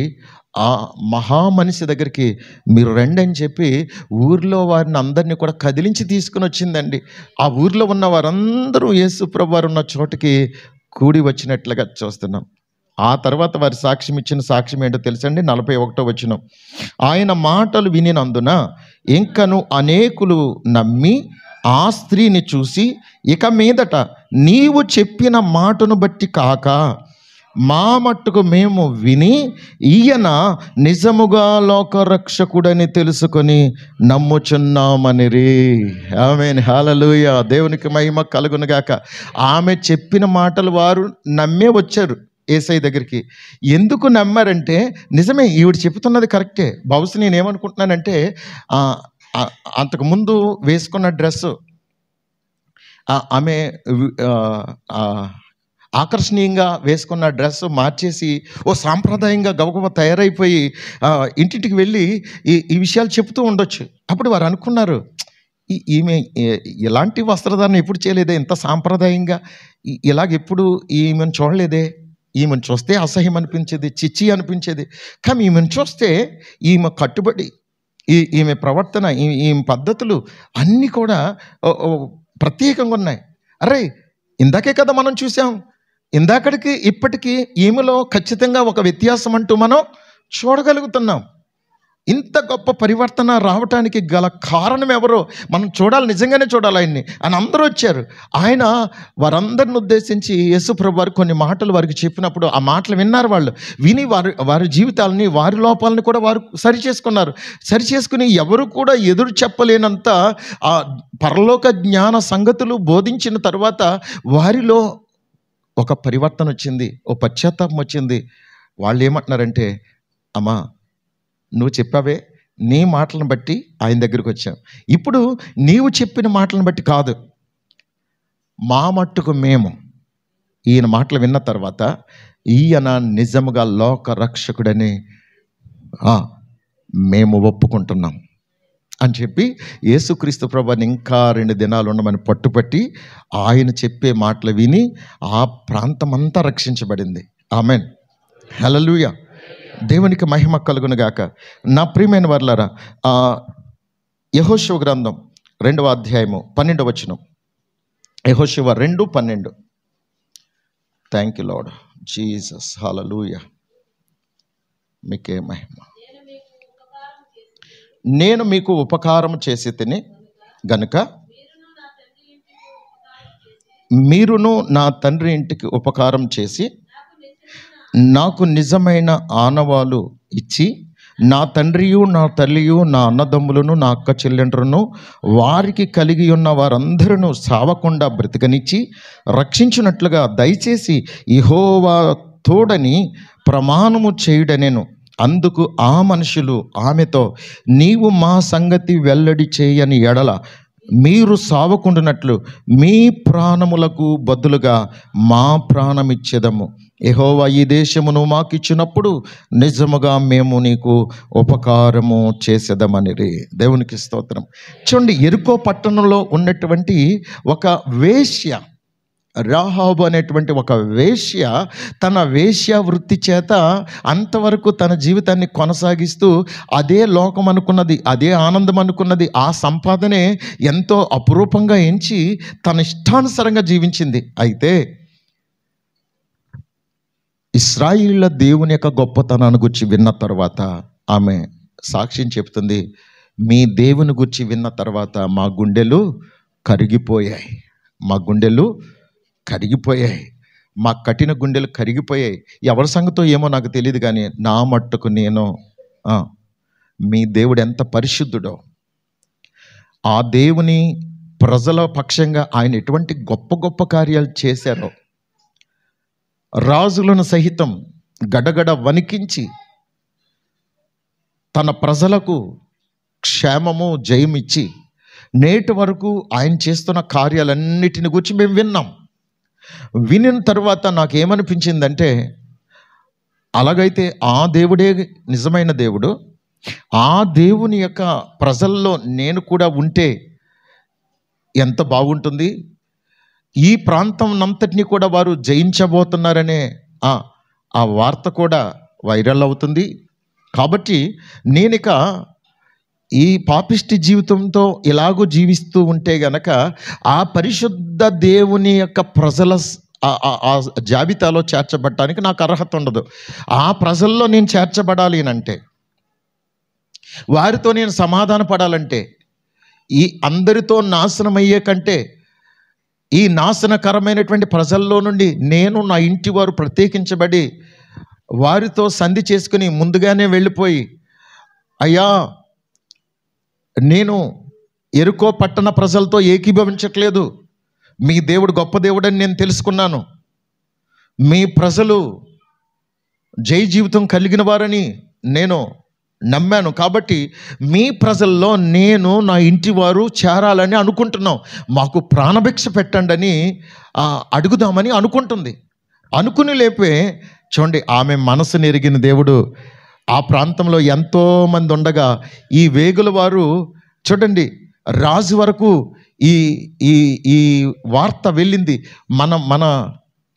ఆ మహామనిషి దగ్గరికి మీరు రండి అని చెప్పి ఊర్లో వారిని అందరినీ కూడా కదిలించి తీసుకుని వచ్చిందండి. ఆ ఊర్లో ఉన్న వారందరూ యేసు ప్రభు వారు ఉన్న చోటికి కూడి వచ్చినట్లుగా చూస్తున్నాం. ఆ తర్వాత వారి సాక్ష్యం ఇచ్చిన సాక్ష్యం ఏంటో తెలుసండి? 41వ వచనం. ఆయన మాటలు వినినందున ఇంకను అనేకులు నమ్మి ఆ స్త్రీని చూసి, ఇక మీదట నీవు చెప్పిన మాటను బట్టి కాక మా మట్టుకు మేము విని ఈయన నిజముగా లోకరక్షకుడని తెలుసుకొని నమ్ముచున్నామనిరి. ఆమేన్, హల్లెలూయా. దేవునికి మహిమ కలుగునుగాక. ఆమె చెప్పిన మాటలు వారు నమ్మే వచ్చారు యేసయ్య దగ్గరికి. ఎందుకు నమ్మారంటే, నిజమే ఈవిడ చెప్తున్నది కరెక్టే. బహుశా నేనేమనుకుంటున్నానంటే, అంతకుముందు వేసుకున్న డ్రెస్సు ఆమె ఆకర్షణీయంగా వేసుకున్న డ్రెస్ మార్చేసి ఓ సాంప్రదాయంగా గబగబా తయారైపోయి ఇంటింటికి వెళ్ళి ఈ విషయాలు చెప్తూ ఉండొచ్చు. అప్పుడు వారు అనుకున్నారు, ఈమె ఇలాంటి వస్త్రధారణ ఎప్పుడు చేయలేదే, ఇంత సాంప్రదాయంగా ఇలాగెప్పుడు ఈమెను చూడలేదే, ఈమెను చూస్తే అసహ్యం అనిపించేది, చిచ్చి అనిపించేది. కానీ ఈమెను చూస్తే ఈమె కట్టుబడి, ఈమె ప్రవర్తన, ఈమె పద్ధతులు అన్నీ కూడా ప్రత్యేకంగా ఉన్నాయి. అరే, ఇందాకే కదా మనం చూసాం, ఇందాకడికి ఇప్పటికీ ఈమెలో ఖచ్చితంగా ఒక వ్యత్యాసం అంటూ మనం చూడగలుగుతున్నాం. ఇంత గొప్ప పరివర్తన రావటానికి గల కారణం ఎవరో మనం చూడాలి, నిజంగానే చూడాలి ఆయన్ని అని అందరూ వచ్చారు. ఆయన వారందరిని ఉద్దేశించి యేసు ప్రభు వారు కొన్ని మాటలు వారికి చెప్పినప్పుడు ఆ మాటలు విన్నారు. వాళ్ళు విని వారి జీవితాలని, వారి లోపాలని కూడా వారు సరిచేసుకున్నారు. సరిచేసుకుని ఎవరు కూడా ఎదురు చెప్పలేనంత ఆ పరలోక జ్ఞాన సంగతులు బోధించిన తర్వాత వారిలో ఒక పరివర్తన వచ్చింది, ఓ పశ్చాత్తాపం వచ్చింది. వాళ్ళు ఏమంటున్నారంటే, అమ్మా నువ్వు చెప్పావే, నీ మాటలను బట్టి ఆయన దగ్గరికి వచ్చాం. ఇప్పుడు నీవు చెప్పిన మాటలను బట్టి కాదు, మా మట్టుకు మేము ఈయన మాటలు విన్న తర్వాత ఈయన నిజముగా లోక రక్షకుడని మేము ఒప్పుకుంటున్నాం అని చెప్పి యేసుక్రీస్తు ప్రభువుని ఇంకా 2 దినాలు ఉండమని పట్టుపట్టి ఆయన చెప్పే మాటలు విని ఆ ప్రాంతమంతా రక్షించబడింది. ఆమేన్, హల్లెలూయా. దేవునికి మహిమ కలుగునుగాక. నా ప్రియమైన వారలారా, యెహోషువ గ్రంథం 2వ అధ్యాయము 12వ వచనం. యెహోషువ 2:12. థ్యాంక్ యూ లార్డ్ జీసస్, హల్లెలూయా. మీకే మహిమ. నేను మీకు ఉపకారం చేసి తిని గనుక మీరును నా తండ్రి ఇంటికి ఉపకారం చేసి నాకు నిజమైన ఆనవాలు ఇచ్చి నా తండ్రియు నా తల్లియు నా అన్నదమ్ములను నా అక్క చెల్లెండ్రును వారికి కలిగి ఉన్న వారందరూ సావకుండా బ్రతికనిచ్చి రక్షించినట్లుగా దయచేసి యెహోవా తోడని ప్రమాణము చేయుడనెను. అందుకు ఆ మనుషులు ఆమెతో, నీవు మా సంగతి వెల్లడి చేయని ఎడల మీరు సావకుండునట్లు మీ ప్రాణములకు బదులుగా మా ప్రాణమిచ్చేదము. యెహోవా ఈ దేశమును మాకిచ్చినప్పుడు నిజముగా మేము నీకు ఉపకారము చేసేదమనిరి. దేవునికి స్తోత్రం. చూడండి, యెరికో పట్టణంలో ఉన్నటువంటి ఒక వేశ్య, రాహాబు అనేటువంటి ఒక వేశ్య తన వేశ్య వృత్తి చేత అంతవరకు తన జీవితాన్ని కొనసాగిస్తూ అదే లోకం అనుకున్నది, అదే ఆనందం అనుకున్నది, ఆ సంపాదనే ఎంతో అపురూపంగా ఎంచి తన ఇష్టానుసారంగా జీవించింది. అయితే ఇశ్రాయేలీయుల దేవుని యొక్క గొప్పతనాన్ని గురించి విన్న తర్వాత ఆమె సాక్ష్యం చెప్తుంది, మీ దేవుని గురించి విన్న తర్వాత మా గుండెలు కరిగిపోయాయి, మా కఠిన గుండెలు కరిగిపోయాయి. ఎవరి సంగతో ఏమో నాకు తెలియదు, కానీ నా మట్టుకు నేను మీ దేవుడు ఎంత పరిశుద్ధుడో, ఆ దేవుని ప్రజల పక్షంగా ఆయన ఎటువంటి గొప్ప గొప్ప కార్యాలు చేశారో, రాజులను సహితం గడగడ వణికించి తన ప్రజలకు క్షేమము జయమిచ్చి నేటి వరకు ఆయన చేస్తున్న కార్యాలన్నిటిని గురించి మేము విన్నాం. వినిన తర్వాత నాకేమనిపించిందంటే, అలాగైతే ఆ దేవుడే నిజమైన దేవుడు, ఆ దేవుని యొక్క ప్రజల్లో నేను కూడా ఉంటే ఎంత బాగుంటుంది. ఈ ప్రాంతం అంతటిని కూడా వారు జయించబోతున్నారనే ఆ వార్త కూడా వైరల్ అవుతుంది. కాబట్టి నేనిక ఈ పాపిష్టి జీవితంతో ఇలాగూ జీవిస్తూ ఉంటే గనక ఆ పరిశుద్ధ దేవుని యొక్క ప్రజల ఆ జాబితాలో చేర్చబడటానికి నాకు అర్హత ఉండదు. ఆ ప్రజల్లో నేను చేర్చబడాలి అంటే, వారితో నేను సమాధాన పడాలంటే, ఈ అందరితో నాశనం అయ్యే కంటే ఈ నాశనకరమైనటువంటి ప్రజల్లో నుండి నేను, నా ఇంటి వారు ప్రత్యేకించబడి వారితో సంధి చేసుకుని ముందుగానే వెళ్ళిపోయి, అయ్యా నేను ఎరుకో పట్టణ ప్రజలతో ఏకీభవించట్లేదు, మీ దేవుడు గొప్ప దేవుడని నేను తెలుసుకున్నాను, మీ ప్రజలు జై జీవితం కలిగిన వారని నేను నమ్మాను, కాబట్టి మీ ప్రజల్లో నేను, నా ఇంటి వారు చేరాలని అనుకుంటున్నాం, మాకు ప్రాణభిక్ష పెట్టండి అని అడుగుదామని అనుకుంటుంది. అనుకుని లేపే చూడండి, ఆమె మనసు నెరిగిన దేవుడు ఆ ప్రాంతంలో ఎంతోమంది ఉండగా ఈ వేగుల వారు చూడండి, రాజు వరకు ఈ ఈ ఈ వార్త వెళ్ళింది. మన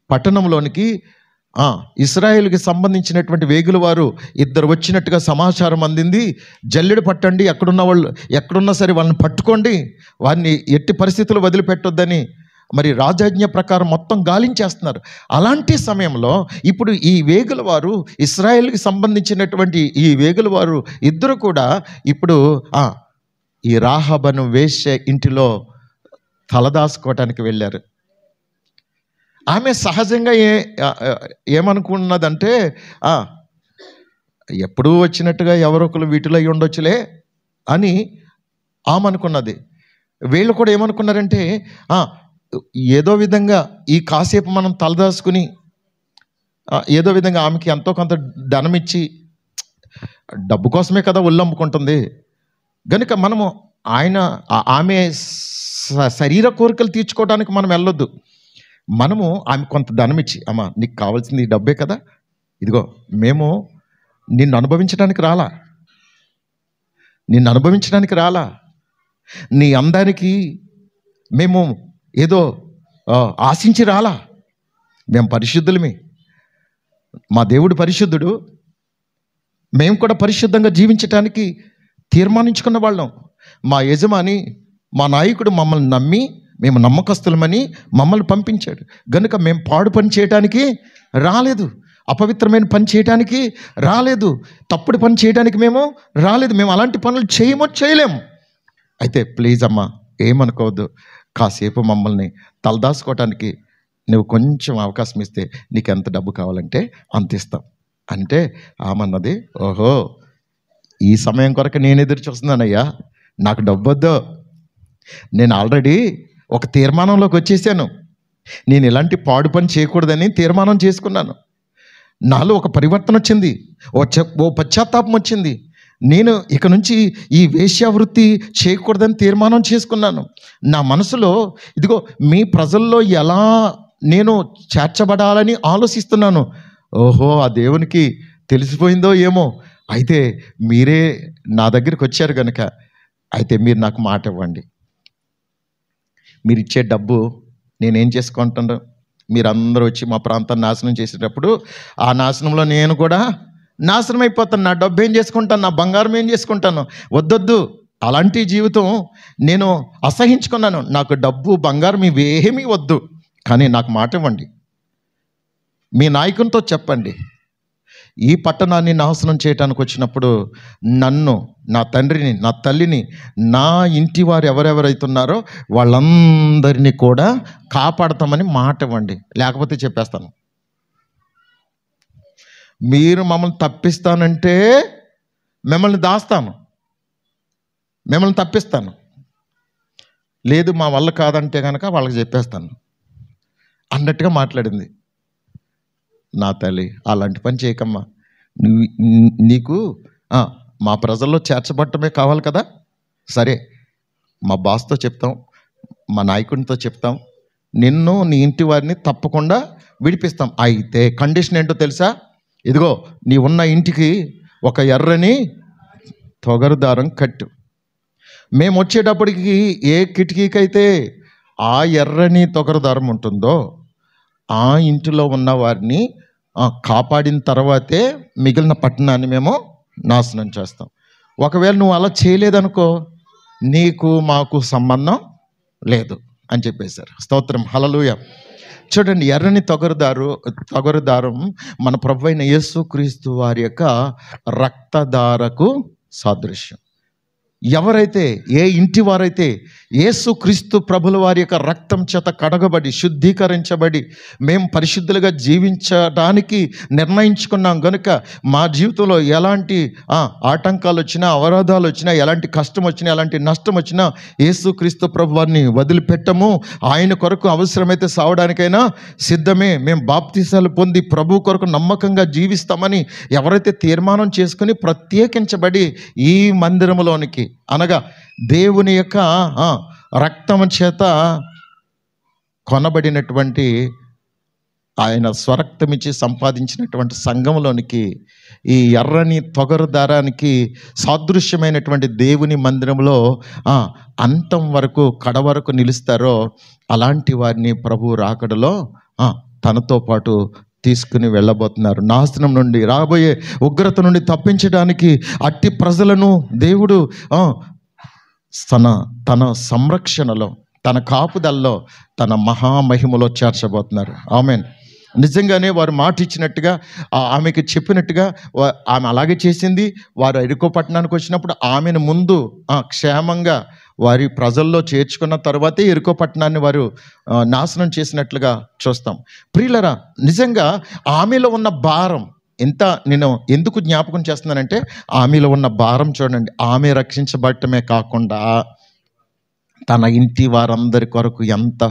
పట్టణంలోనికి ఇశ్రాయేలుకి సంబంధించినటువంటి వేగుల వారు ఇద్దరు వచ్చినట్టుగా సమాచారం అందింది. జల్లెడు పట్టండి, ఎక్కడున్నా సరే వాళ్ళని పట్టుకోండి, వారిని ఎట్టి పరిస్థితులు వదిలిపెట్టొద్దని మరి రాజాజ్ఞ ప్రకారం మొత్తం గాలించేస్తున్నారు. అలాంటి సమయంలో ఇప్పుడు ఈ వేగుల వారు, ఇశ్రాయేలుకి సంబంధించినటువంటి ఈ వేగుల వారు ఇద్దరు కూడా ఇప్పుడు ఈ రాహాబను వేశ్య ఇంటిలో తలదాసుకోవటానికి వెళ్ళారు. ఆమె సహజంగా ఏమనుకున్నదంటే, ఎప్పుడూ వచ్చినట్టుగా ఎవరొకరు వీటిలో ఉండొచ్చులే అని ఆమె అనుకున్నది. వీళ్ళు కూడా ఏమనుకున్నారంటే, ఏదో విధంగా ఈ కాసేపు మనం తలదాసుకుని ఏదో విధంగా ఆమెకి ఎంతో కొంత ధనం ఇచ్చి, డబ్బు కోసమే కదా ఒళ్ళమ్ముకుంటుంది గనుక మనము ఆమె శరీర కోరికలు తీర్చుకోవడానికి మనం వెళ్ళొద్దు, మనము ఆమె కొంత ధనం ఇచ్చి, అమ్మా నీకు కావాల్సింది ఈ డబ్బే కదా, ఇదిగో మేము నిన్ను అనుభవించడానికి రాలా, నీ అందానికి మేము ఏదో ఆశించి రాలా, మేము పరిశుద్ధులమే, మా దేవుడు పరిశుద్ధుడు, మేము కూడా పరిశుద్ధంగా జీవించటానికి తీర్మానించుకున్న వాళ్ళం. మా యజమాని, మా నాయకుడు మమ్మల్ని నమ్మి, మేము నమ్మకస్తులమని మమ్మల్ని పంపించాడు గనుక మేము పాడు పని చేయడానికి రాలేదు, అపవిత్రమైన పని చేయడానికి రాలేదు, తప్పుడు పని చేయడానికి మేము రాలేదు, మేము అలాంటి పనులు చేయలేము. అయితే ప్లీజ్ అమ్మా ఏమనుకోవద్దు, కాసేపు మమ్మల్ని తలదాసుకోవటానికి నువ్వు కొంచెం అవకాశం ఇస్తే నీకు ఎంత డబ్బు కావాలంటే అంత ఇస్తాం అంటే ఆమన్నది, ఓహో ఈ సమయం కొరకు నేను ఎదురు చూస్తున్నానయ్యా, నాకు డబ్బు వద్దు, నేను ఆల్రెడీ ఒక తీర్మానంలోకి వచ్చేసాను, నేను ఇలాంటి పాడు పని చేయకూడదని తీర్మానం చేసుకున్నాను, నాలో ఒక పరివర్తన వచ్చింది, ఓ పశ్చాత్తాపం వచ్చింది, నేను ఇక నుంచి ఈ వేశ్యావృత్తి చేయకూడదని తీర్మానం చేసుకున్నాను. నా మనసులో ఇదిగో మీ ప్రజల్లో ఎలా నేను చేర్చబడాలని ఆలోచిస్తున్నాను. ఓహో ఆ దేవునికి తెలిసిపోయిందో ఏమో, అయితే మీరే నా దగ్గరికి వచ్చారు కనుక అయితే మీరు నాకు మాట ఇవ్వండి, మీరు ఇచ్చే డబ్బు నేనేం చేసుకుంటాను, మీరందరూ వచ్చి మా ప్రాంతాన్ని నాశనం చేసేటప్పుడు ఆ నాశనంలో నేను కూడా నాశనం అయిపోతాను, నా డబ్బు ఏం చేసుకుంటాను, నా బంగారం ఏం చేసుకుంటాను, వద్దొద్దు, అలాంటి జీవితం నేను అసహించుకున్నాను, నాకు డబ్బు బంగారం ఇవేమీ వద్దు, కానీ నాకు మాట ఇవ్వండి, మీ నాయకునితో చెప్పండి, ఈ పట్టణాన్ని నాశనం చేయడానికి వచ్చినప్పుడు నన్ను, నా తండ్రిని, నా తల్లిని, నా ఇంటి వారు ఎవరెవరైతున్నారో వాళ్ళందరినీ కూడా కాపాడతామని మాట ఇవ్వండి, లేకపోతే చెప్పేస్తాను. మీరు మమ్మల్ని తప్పిస్తానంటే మిమ్మల్ని దాస్తాను, మిమ్మల్ని తప్పిస్తాను, లేదు మా వల్ల కాదంటే కనుక వాళ్ళకి చెప్పేస్తాను అన్నట్టుగా మాట్లాడింది. నా తల్లి, అలాంటి పని చేయకమ్మా. నువ్వు నీకు మా ప్రజల్లో చేర్చబట్టమే కావాలి కదా, సరే మా బాస్తో చెప్తాం, మా నాయకునితో చెప్తాం, నిన్ను నీ ఇంటి వారిని తప్పకుండా విడిపిస్తాం. అయితే కండిషన్ ఏంటో తెలుసా? ఇదిగో నీ ఉన్న ఇంటికి ఒక ఎర్రని తొగరు దారం కట్టు. మేము వచ్చేటప్పటికి ఏ కిటికీకైతే ఆ ఎర్రని తొగరు దారం ఉంటుందో ఆ ఇంటిలో ఉన్న వారిని కాపాడిన తర్వాతే మిగిలిన పట్టణాన్ని మేము నాశనం చేస్తాం. ఒకవేళ నువ్వు అలా చేయలేదనుకో, నీకు మాకు సంబంధం లేదు అని చెప్పేశారు. స్తోత్రం, హల్లెలూయా. చూడండి, ఎర్రని తొగరు దారం మన ప్రభువైన యేసుక్రీస్తు వారి యొక్క రక్తధారకు సాదృశ్యం. ఎవరైతే, ఏ ఇంటి వారైతే యేసుక్రీస్తు ప్రభుల వారి యొక్క రక్తం చేత కడగబడి శుద్ధీకరించబడి మేము పరిశుద్ధులుగా జీవించడానికి నిర్ణయించుకున్నాం కనుక మా జీవితంలో ఎలాంటి ఆటంకాలు వచ్చినా, అవరోధాలు వచ్చినా, ఎలాంటి కష్టం వచ్చినా, ఎలాంటి నష్టం వచ్చినా యేసుక్రీస్తు ప్రభు వారిని వదిలిపెట్టము. ఆయన కొరకు అవసరమైతే సావడానికైనా సిద్ధమే. మేము బాప్తీసాలు పొంది ప్రభు కొరకు నమ్మకంగా జీవిస్తామని ఎవరైతే తీర్మానం చేసుకుని ప్రత్యేకించబడి ఈ మందిరంలోనికి, అనగా దేవుని యొక్క రక్తము చేత కొనబడినటువంటి, ఆయన స్వరక్తమిచ్చి సంపాదించినటువంటి సంఘంలోనికి, ఈ ఎర్రని తొగరు దారానికి సాదృశ్యమైనటువంటి దేవుని మందిరంలో అంతం వరకు, కడ వరకు నిలుస్తారో అలాంటి వారిని ప్రభు రాకడలో తనతో పాటు తీసుకుని వెళ్ళబోతున్నారు. నాశనం నుండి, రాబోయే ఉగ్రత నుండి తప్పించడానికి అట్టి ప్రజలను దేవుడు తన సంరక్షణలో, తన కాపుదల్లో, తన మహామహిమలో చేర్చబోతున్నారు. ఆమేన్. నిజంగానే వారు మాట ఇచ్చినట్టుగా, ఆమెకి చెప్పినట్టుగా ఆమె అలాగే చేసింది. వారు ఎరికో పట్టణానికి వచ్చినప్పుడు ఆమెను ముందు క్షేమంగా వారి ప్రజల్లో చేర్చుకున్న తర్వాతే ఎరికో పట్టణాన్ని వారు నాశనం చేసినట్లుగా చూస్తాం. ప్రియులరా, నిజంగా ఆమెలో ఉన్న భారం ఎంత, నేను ఎందుకు జ్ఞాపకం చేస్తున్నానంటే, ఆమెలో ఉన్న భారం చూడండి. ఆమె రక్షించబడటమే కాకుండా తన ఇంటి వారందరి కొరకు ఎంత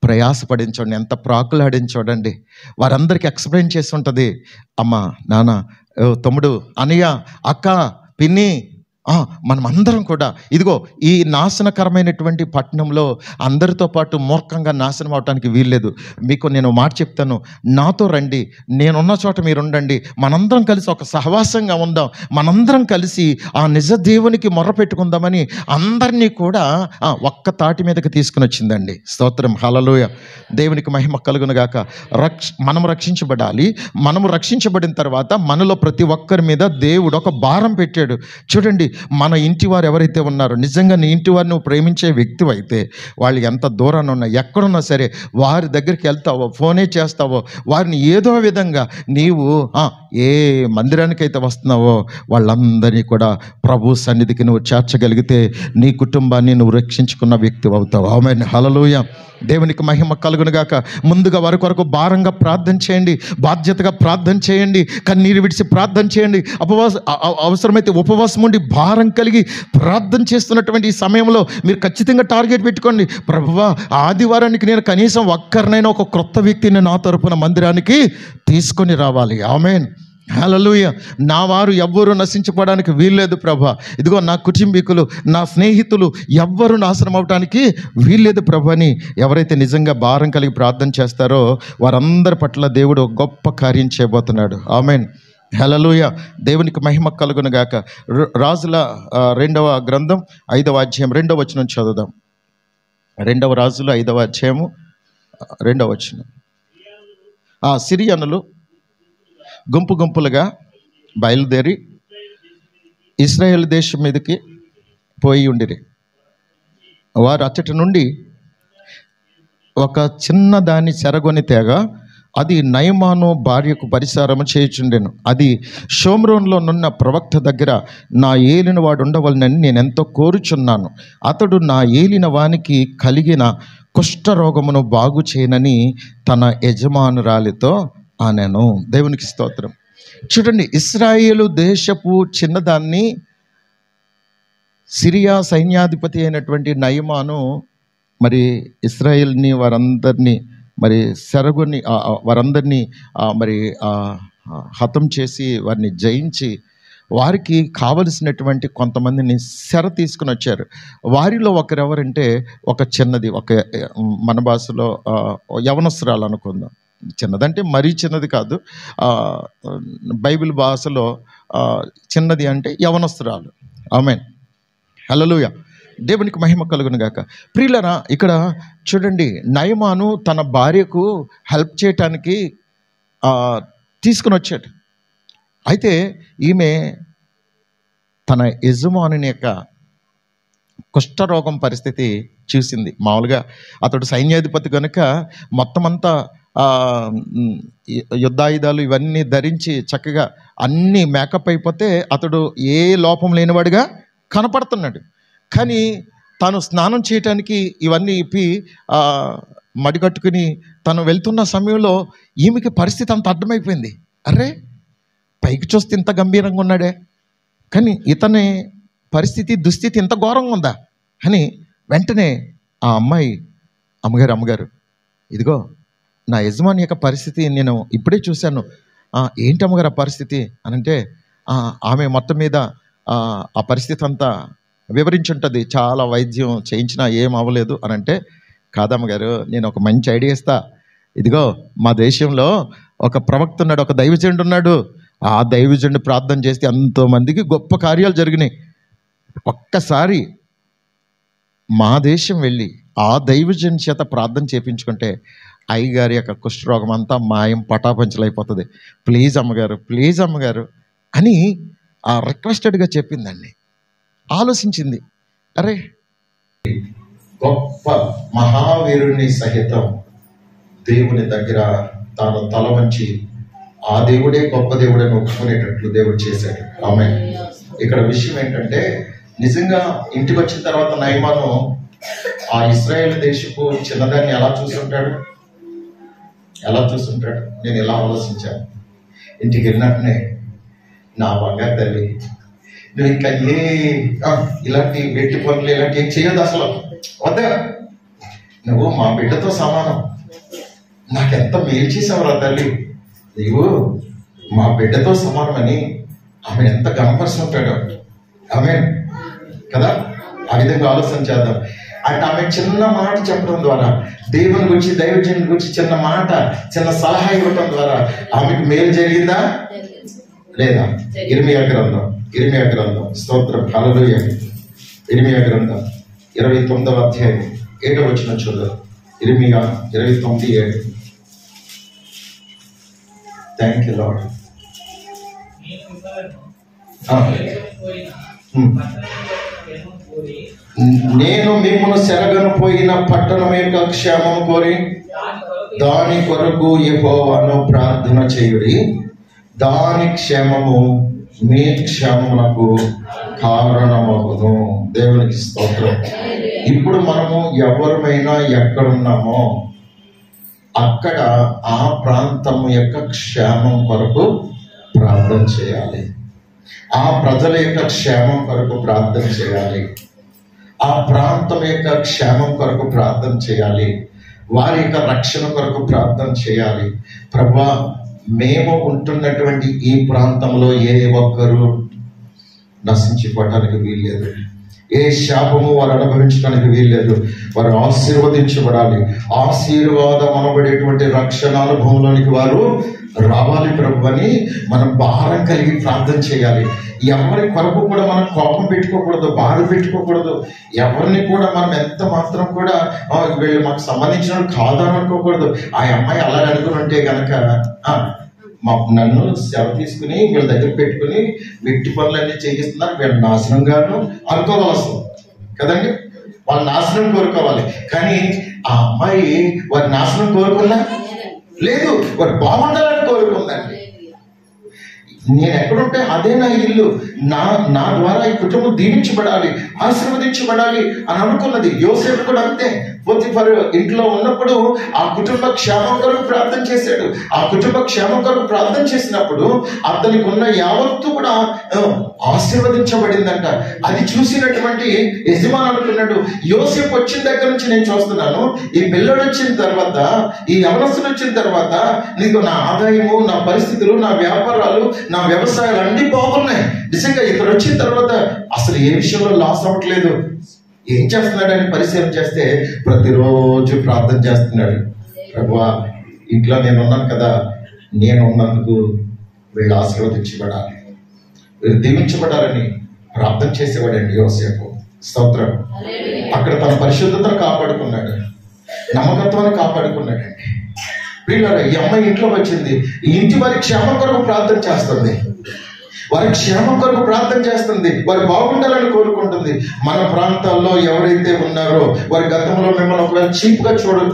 ప్రయాసపడించండి, ఎంత ప్రాకులాడించండి. వారందరికీ ఎక్స్ప్లెయిన్ చేసి ఉంటుంది. అమ్మ, నాన్న, తమ్ముడు, అన్నయ్య, అక్క, పిన్ని, మనం అందరం కూడా ఇదిగో ఈ నాశనకరమైనటువంటి పట్టణంలో అందరితో పాటు మూర్ఖంగా నాశనం అవటానికి వీల్లేదు. మీకు నేను మాట చెప్తాను, నాతో రండి, నేనున్న చోట మీరు ఉండండి, మనందరం కలిసి ఒక సహవాసంగా ఉందాం, మనందరం కలిసి ఆ నిజ దేవునికి మొర్ర పెట్టుకుందామని అందరినీ కూడా ఒక్క తాటి మీదకి తీసుకుని వచ్చిందండి. స్తోత్రం, హల్లెలూయా. దేవునికి మహిమ కలుగును గాక. మనం రక్షించబడాలి. మనము రక్షించబడిన తర్వాత మనలో ప్రతి ఒక్కరి మీద దేవుడు ఒక భారం పెట్టాడు. చూడండి, మన ఇంటి వారు ఎవరైతే ఉన్నారో, నిజంగా నీ ఇంటి వారిని నువ్వు ప్రేమించే వ్యక్తి అయితే, వాళ్ళు ఎంత దూరాన్ని ఉన్నా, ఎక్కడున్నా సరే వారి దగ్గరికి వెళ్తావో, ఫోనే చేస్తావో, వారిని ఏదో విధంగా నీవు ఏ మందిరానికైతే వస్తున్నావో వాళ్ళందరినీ కూడా ప్రభు సన్నిధికి నువ్వు చేర్చగలిగితే నీ కుటుంబాన్ని నువ్వు రక్షించుకున్న వ్యక్తి అవుతావు. ఆమేన్, హల్లెలూయా. దేవునికి మహిమ కలుగును గాక. ముందుగా వారి కొరకు భారంగా ప్రార్థన చేయండి, బాధ్యతగా ప్రార్థన చేయండి, కన్నీరు విడిచి ప్రార్థన చేయండి. అవసరమైతే ఉపవాసం ఉండి భారం కలిగి ప్రార్థన చేస్తున్నటువంటి ఈ సమయంలో మీరు ఖచ్చితంగా టార్గెట్ పెట్టుకోండి. ప్రభువా, ఆదివారానికి నేను కనీసం ఒక్కరినైనా ఒక క్రొత్త వ్యక్తిని నా తరపున మందిరానికి తీసుకొని రావాలి. ఆమేన్, హల్లెలూయా. నా వారు ఎవ్వరూ నశించుకోవడానికి వీల్లేదు ప్రభా. ఇదిగో నా కుటుంబీకులు, నా స్నేహితులు ఎవ్వరూ నాశనం అవడానికి వీల్లేదు ప్రభు అని ఎవరైతే నిజంగా భారం కలిగి ప్రార్థన చేస్తారో వారందరి పట్ల దేవుడు గొప్ప కార్యం చేయబోతున్నాడు. ఆమేన్, హల్లెలూయా. దేవునికి మహిమ కలుగును గాక. రాజుల 2వ గ్రంథం 5వ అధ్యాయం 2వ వచనం చదువుదాం. 2వ రాజుల 5వ అధ్యాయము 2వ వచనం. సిరియనులు గుంపు గుంపులుగా బయలుదేరి ఇశ్రాయేల్ దేశం మీదకి పోయి ఉండిరి. వారు అచ్చటి నుండి ఒక చిన్న దాన్ని చెరగొని తేగా అది నయమాను భార్యకు పరిసారము చేయుచుండెను. అది షోమ్రోన్లో నున్న ప్రవక్త దగ్గర నా ఏలిన వాడు ఉండవలనని నేను ఎంతో కోరుచున్నాను. అతడు నా ఏలిన వానికి కలిగిన కుష్ఠరోగమును బాగు చేయనని తన యజమానురాలితో అనెను. దేవునికి స్తోత్రం. చూడండి, ఇశ్రాయేలు దేశపు చిన్నదాన్ని సిరియా సైన్యాధిపతి అయినటువంటి నయమాను మరి ఇశ్రాయేల్ని వారందరినీ మరి సెరగొని వారందరినీ మరి హతం చేసి వారిని జయించి వారికి కావలసినటువంటి కొంతమందిని సెర తీసుకుని వచ్చారు. వారిలో ఒకరెవరంటే ఒక చిన్నది, ఒక మన భాషలో యవనస్తురాలు అనుకుందాం. చిన్నదంటే మరీ చిన్నది కాదు, బైబిల్ భాషలో చిన్నది అంటే యవనస్తురాలు. ఆమేన్, హల్లెలూయా, దేవునికి మహిమ కలుగును గాక. ప్రియులారా, ఇక్కడ చూడండి, నయమాను తన భార్యకు హెల్ప్ చేయటానికి తీసుకుని వచ్చాడు. అయితే ఈమె తన యజమానుని యొక్క కుష్ఠరోగం పరిస్థితి చూసింది. మామూలుగా అతడు సైన్యాధిపతి కనుక మొత్తం అంతా యుద్ధాయుధాలు ఇవన్నీ ధరించి చక్కగా అన్నీ మేకప్ అయిపోతే అతడు ఏ లోపం లేనివాడిగా కనపడుతున్నాడు. కానీ తాను స్నానం చేయటానికి ఇవన్నీ ఇప్పి మడికట్టుకుని తను వెళ్తున్న సమయంలో ఈమెకి పరిస్థితి అంత అర్థమైపోయింది. అరే, పైకి చూస్తే ఇంత గంభీరంగా ఉన్నాడే, కానీ ఇతని పరిస్థితి దుస్థితి ఇంత ఘోరంగా ఉందా అని వెంటనే ఆ అమ్మాయి, అమ్మగారు ఇదిగో నా యజమాని యొక్క పరిస్థితి నేను ఇప్పుడే చూశాను, ఏంటి అమ్మగారు ఆ పరిస్థితి అని అంటే ఆమె మొత్తం మీద ఆ పరిస్థితి అంతా వివరించుంటుంది. చాలా వైద్యం చేయించినా ఏం అవ్వలేదు అని అంటే, కాదమ్మగారు, నేను ఒక మంచి ఐడియా ఇస్తా. ఇదిగో మా దేశంలో ఒక ప్రవక్త ఉన్నాడు, ఒక దైవజనుడు ఉన్నాడు. ఆ దైవజనుడు ప్రార్థన చేస్తే ఎంతోమందికి గొప్ప కార్యాలు జరిగినాయి. ఒక్కసారి మా దేశం వెళ్ళి ఆ దైవజనుడి చేత ప్రార్థన చేయించుకుంటే అయ్యగారి యొక్క కుష్ఠరోగం అంతా మాయం పటాపంచలైపోతుంది. ప్లీజ్ అమ్మగారు అని ఆ రిక్వెస్టెడ్గా చెప్పిందండి. ఆలోచించింది, అరే, గొప్ప మహావీరుని సహితం దేవుని దగ్గర తాను తల వంచి ఆ దేవుడే గొప్ప దేవుడని ఒప్పుకునేటట్లు దేవుడు చేశాడు. ఆమేన్. ఇక్కడ విషయం ఏంటంటే, నిజంగా ఇంటికి వచ్చిన తర్వాత నయమాను ఆ ఇశ్రాయేల్ దేశపు చిన్నదాన్ని ఎలా చూస్తుంటాడు? నేను ఎలా ఆలోచించాను. ఇంటికి వెళ్ళినట్టునే, నా బంగారు తల్లి, నువ్వు ఇంకా ఇలాంటి వెట్టి పనులు ఇలాంటి ఏం చేయదు, అసలు వద్దా, నువ్వు మా బిడ్డతో సమానం, నాకెంత మేలు చేసావురా తల్లి, నీవు మా బిడ్డతో సమానమని ఆమె ఎంత గణపరుస్తుంటాడు. ఆమె కదా, ఆ విధంగా ఆలోచన చేద్దాం. అంటే ఆమె చిన్న మాట చెప్పడం ద్వారా, దేవుని గురించి దైవజనుని గురించి చిన్న మాట, చిన్న సలహా ఇవ్వటం ద్వారా ఆమెకు మేలు జరిగిందా లేదా? ఇర్మియా గ్రంథం స్తోత్రం, హల్లెలూయా. ఇర్మియా గ్రంథం 29వ అధ్యాయం 7వ వచనం చూద్దాం. ఇర్మియా 29:7. Thank you lord. నేను మిమ్మల్ని సెరగను పోయిన పట్టణం యొక్క క్షేమం కోరి దాని కొరకు యెహోవాను ప్రార్థన చేయుడి, దాని క్షేమము మీ క్షేమమునకు కారణమగును. దేవునికి స్తోత్రం. ఇప్పుడు మనము ఎవరమైనా ఎక్కడున్నామో అక్కడ ఆ ప్రాంతము యొక్క క్షేమం కొరకు ప్రార్థన చేయాలి. ఆ ప్రజల యొక్క క్షేమం కొరకు ప్రార్థన చేయాలి. ఆ ప్రాంతం యొక్క క్షేమం కొరకు ప్రార్థన చేయాలి. వారి యొక్క రక్షణ కొరకు ప్రార్థన చేయాలి. ప్రభువా, మేము ఉంటున్నటువంటి ఈ ప్రాంతంలో ఏ ఒక్కరూ నశించిపోవటానికి వీల్లేదు, ఏ శాపము వారు అనుభవించడానికి వీల్లేదు. వారు ఆశీర్వదించబడాలి. ఆశీర్వాదం అనబడేటువంటి రక్షణ అనుభవంలోనికి వారు రావాలి ప్రభు అని మనం భారం కలిగి ప్రార్థన చేయాలి. ఎవరి కొరకు కూడా మనం కోపం పెట్టుకోకూడదు, బాధ పెట్టుకోకూడదు. ఎవరిని కూడా మనం ఎంత మాత్రం కూడా వీళ్ళు మాకు సంబంధించిన కాదని అనుకోకూడదు. ఆ అమ్మాయి అలా అనుకుని ఉంటే గనక నన్ను సేవ తీసుకుని వీళ్ళ దగ్గర పెట్టుకుని వెట్టి పనులన్నీ చేయిస్తున్నారు, వీళ్ళ నాశనంగాను అనుకోవాల్సింది కదండి. వాళ్ళ నాశనం కోరుకోవాలి. కానీ ఆ అమ్మాయి వారి నాశనం కోరుకున్నా లేదు, వారు బాగుండాలని కోరుకుందండి. నేను ఎక్కడుంటే అదే నా ఇల్లు, నా ద్వారా ఈ కుటుంబం దీవించబడాలి, ఆశీర్వదించబడాలి అని అనుకున్నది. యోసేపు కూడా అంతే. పోతిఫర్ ఇంట్లో ఉన్నప్పుడు ఆ కుటుంబ క్షేమం కొరకు ప్రార్థన చేశాడు. ఆ కుటుంబ క్షేమం కొరకు ప్రార్థన చేసినప్పుడు అతనికి ఉన్న యావత్తు కూడా ఆశీర్వదించబడిందంట. అది చూసినటువంటి యజమాని అనుకున్నాడు, యోసేపు వచ్చిన దగ్గర నుంచి నేను చూస్తున్నాను, ఈ పిల్లడు వచ్చిన తర్వాత, ఈ యవనస్తుడు వచ్చిన తర్వాత నీకు నా ఆదాయము, నా పరిస్థితులు, నా వ్యాపారాలు, నా వ్యవసాయాలు అన్ని బాగున్నాయి. నిజంగా ఇక్కడ వచ్చిన తర్వాత అసలు ఏ విషయంలో లాస్ అవ్వట్లేదు. ఏం చేస్తున్నాడని పరిశీలన చేస్తే ప్రతిరోజు ప్రార్థన చేస్తున్నాడు. ప్రభువా, ఇంట్లో నేను ఉన్నాను కదా, నేను ఉన్నందుకు వీళ్ళు ఆశీర్వదించబడాలి, వీళ్ళు దీవించబడాలని ప్రార్థన చేసేవాడండి యోసేపు. స్తోత్రం. అక్కడ తన పరిశుద్ధతను కాపాడుకున్నాడు, నమ్మకత్వాన్ని కాపాడుకున్నాడండి. వీళ్ళ ఈ అమ్మాయి ఇంట్లో వచ్చింది, ఈ ఇంటి వారి క్షేమం కొరకు ప్రార్థన చేస్తుంది, వారి క్షేమం కొరకు ప్రార్థన చేస్తుంది, వారు బాగుండాలని కోరుకుంటుంది. మన ప్రాంతాల్లో ఎవరైతే ఉన్నారో వారి గతంలో మిమ్మల్ని ఒకవేళ చీప్ గా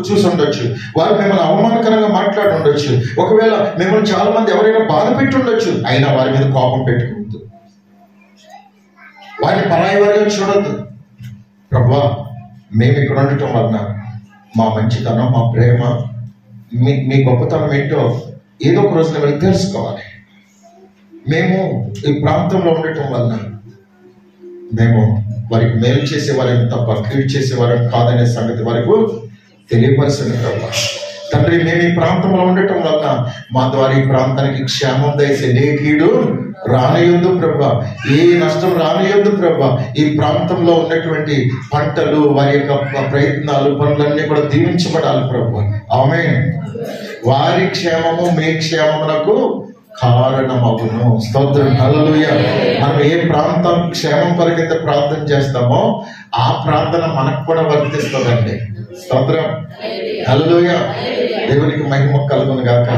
చూసి ఉండొచ్చు, వారు మిమ్మల్ని అవమానకరంగా మాట్లాడి ఉండొచ్చు, ఒకవేళ మిమ్మల్ని చాలా మంది ఎవరైనా బాధ పెట్టి ఉండొచ్చు. అయినా వారి మీద కోపం పెట్టుకోవద్దు, వారిని పరాయి వారిగా చూడొద్దు. ప్రభువా, మేము ఇక్కడ ఉండటం వలన మా మంచితనం, మా ప్రేమ, మీ గొప్పతనం ఏంటో ఏదో ఒక రోజున వెళ్ళి తెలుసుకోవాలి. మేము ఈ ప్రాంతంలో ఉండటం వలన మేము వారికి మేలు చేసేవారేం తప్ప కీడు చేసేవారేం కాదనే సంగతి వరకు తెలియపరచండి ప్రభా. తండ్రి, మేము ఈ ప్రాంతంలో ఉండటం వలన మా ద్వారా ఈ ప్రాంతానికి క్షేమం దయచేయండి. ఏ కీడు రానియొద్దు ప్రభా, ఏ నష్టం రానియొద్దు ప్రభా. ఈ ప్రాంతంలో ఉన్నటువంటి పంటలు, వారి యొక్క ప్రయత్నాలు, పనులన్నీ కూడా దీవించబడాలి ప్రభా. ఆమేన్. వారి క్షేమము మీ క్షేమమునకు కారణమగును. స్తోత్రం. హల్లెలూయా. మనం ఏ ప్రాంతం క్షేమం కొరకైతే ప్రార్థన చేస్తామో ఆ ప్రార్థన మనకు కూడా వర్తిస్తుందండి. స్తోత్రం. హల్లెలూయా. దేవునికి మహిమ కలుగును గాక.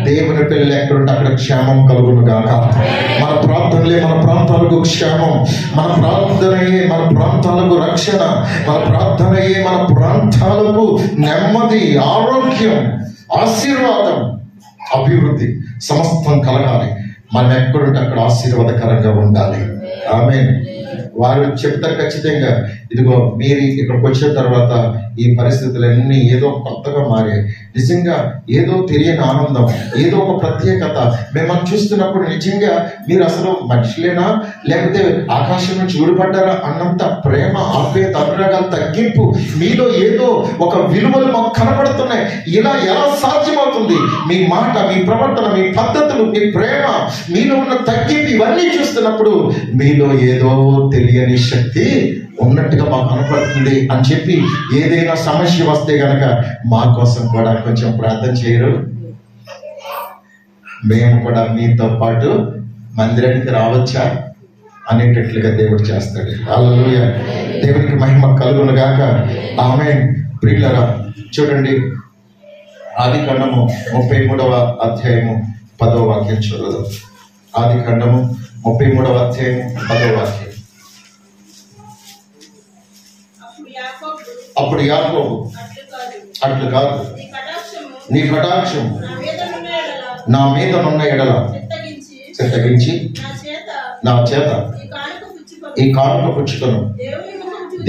దేవుని పిల్లలు ఎక్కడుంటే అక్కడ క్షేమం కలుగును గాక. మన ప్రార్థనలే మన ప్రాంతాలకు క్షేమం, మన ప్రార్థనయే మన ప్రాంతాలకు రక్షణ, మన ప్రార్థనయే మన ప్రాంతాలకు నెమ్మది, ఆరోగ్యం, ఆశీర్వాదం, అభివృద్ధి సమస్తం కలగాలి. మనం ఎక్కడుంటే అక్కడ ఆశీర్వాదకరంగా ఉండాలి. ఆమేన్. వారు చెప్తారు ఖచ్చితంగా, ఇదిగో మీరు ఇక్కడికి వచ్చిన తర్వాత ఈ పరిస్థితులన్నీ ఏదో కొత్తగా మారాయి. నిజంగా ఏదో తెలియని ఆనందం, ఏదో ఒక ప్రత్యేకత మిమ్మల్ని చూస్తున్నప్పుడు నిజంగా మీరు అసలు మనుషులేనా లేకపోతే ఆకాశం నుంచి ఊడిపడ్డారా అన్నంత ప్రేమ, ఆప్యాయత, అనురాగాలు, తగ్గింపు, మీలో ఏదో ఒక విలువలు మాకు కనపడుతున్నాయి. ఇలా ఎలా సాధ్యమవుతుంది? మీ మాట, మీ ప్రవర్తన, మీ పద్ధతులు, మీ ప్రేమ, మీలో ఉన్న తగ్గింపు ఇవన్నీ చూస్తున్నప్పుడు మీలో ఏదో తెలియని శక్తి ఉన్నట్టుగా మాకు కనపడుతుంది అని చెప్పి ఏదైనా సమస్య వస్తే గనక మా కోసం కూడా కొంచెం ప్రార్థన చేయరు? మేము కూడా మీతో పాటు మందిరానికి రావచ్చా అనేటట్లుగా దేవుడు చేస్తాడు. హల్లెలూయా. దేవునికి మహిమ కలుగును గాక. ఆమేన్. ప్రియులారా, చూడండి, ఆదికాండము 33వ అధ్యాయము 10వ వాక్యం చూడదు. ఆదికాండము 33వ అధ్యాయం 10వ వాక్యం. అప్పుడు యాకోబు, అట్లు కాదు, నీ కటాక్షం నా మీద నున్న ఎడల చిత్తగించి నా చేత ఈ కానుక పుచ్చుకొను.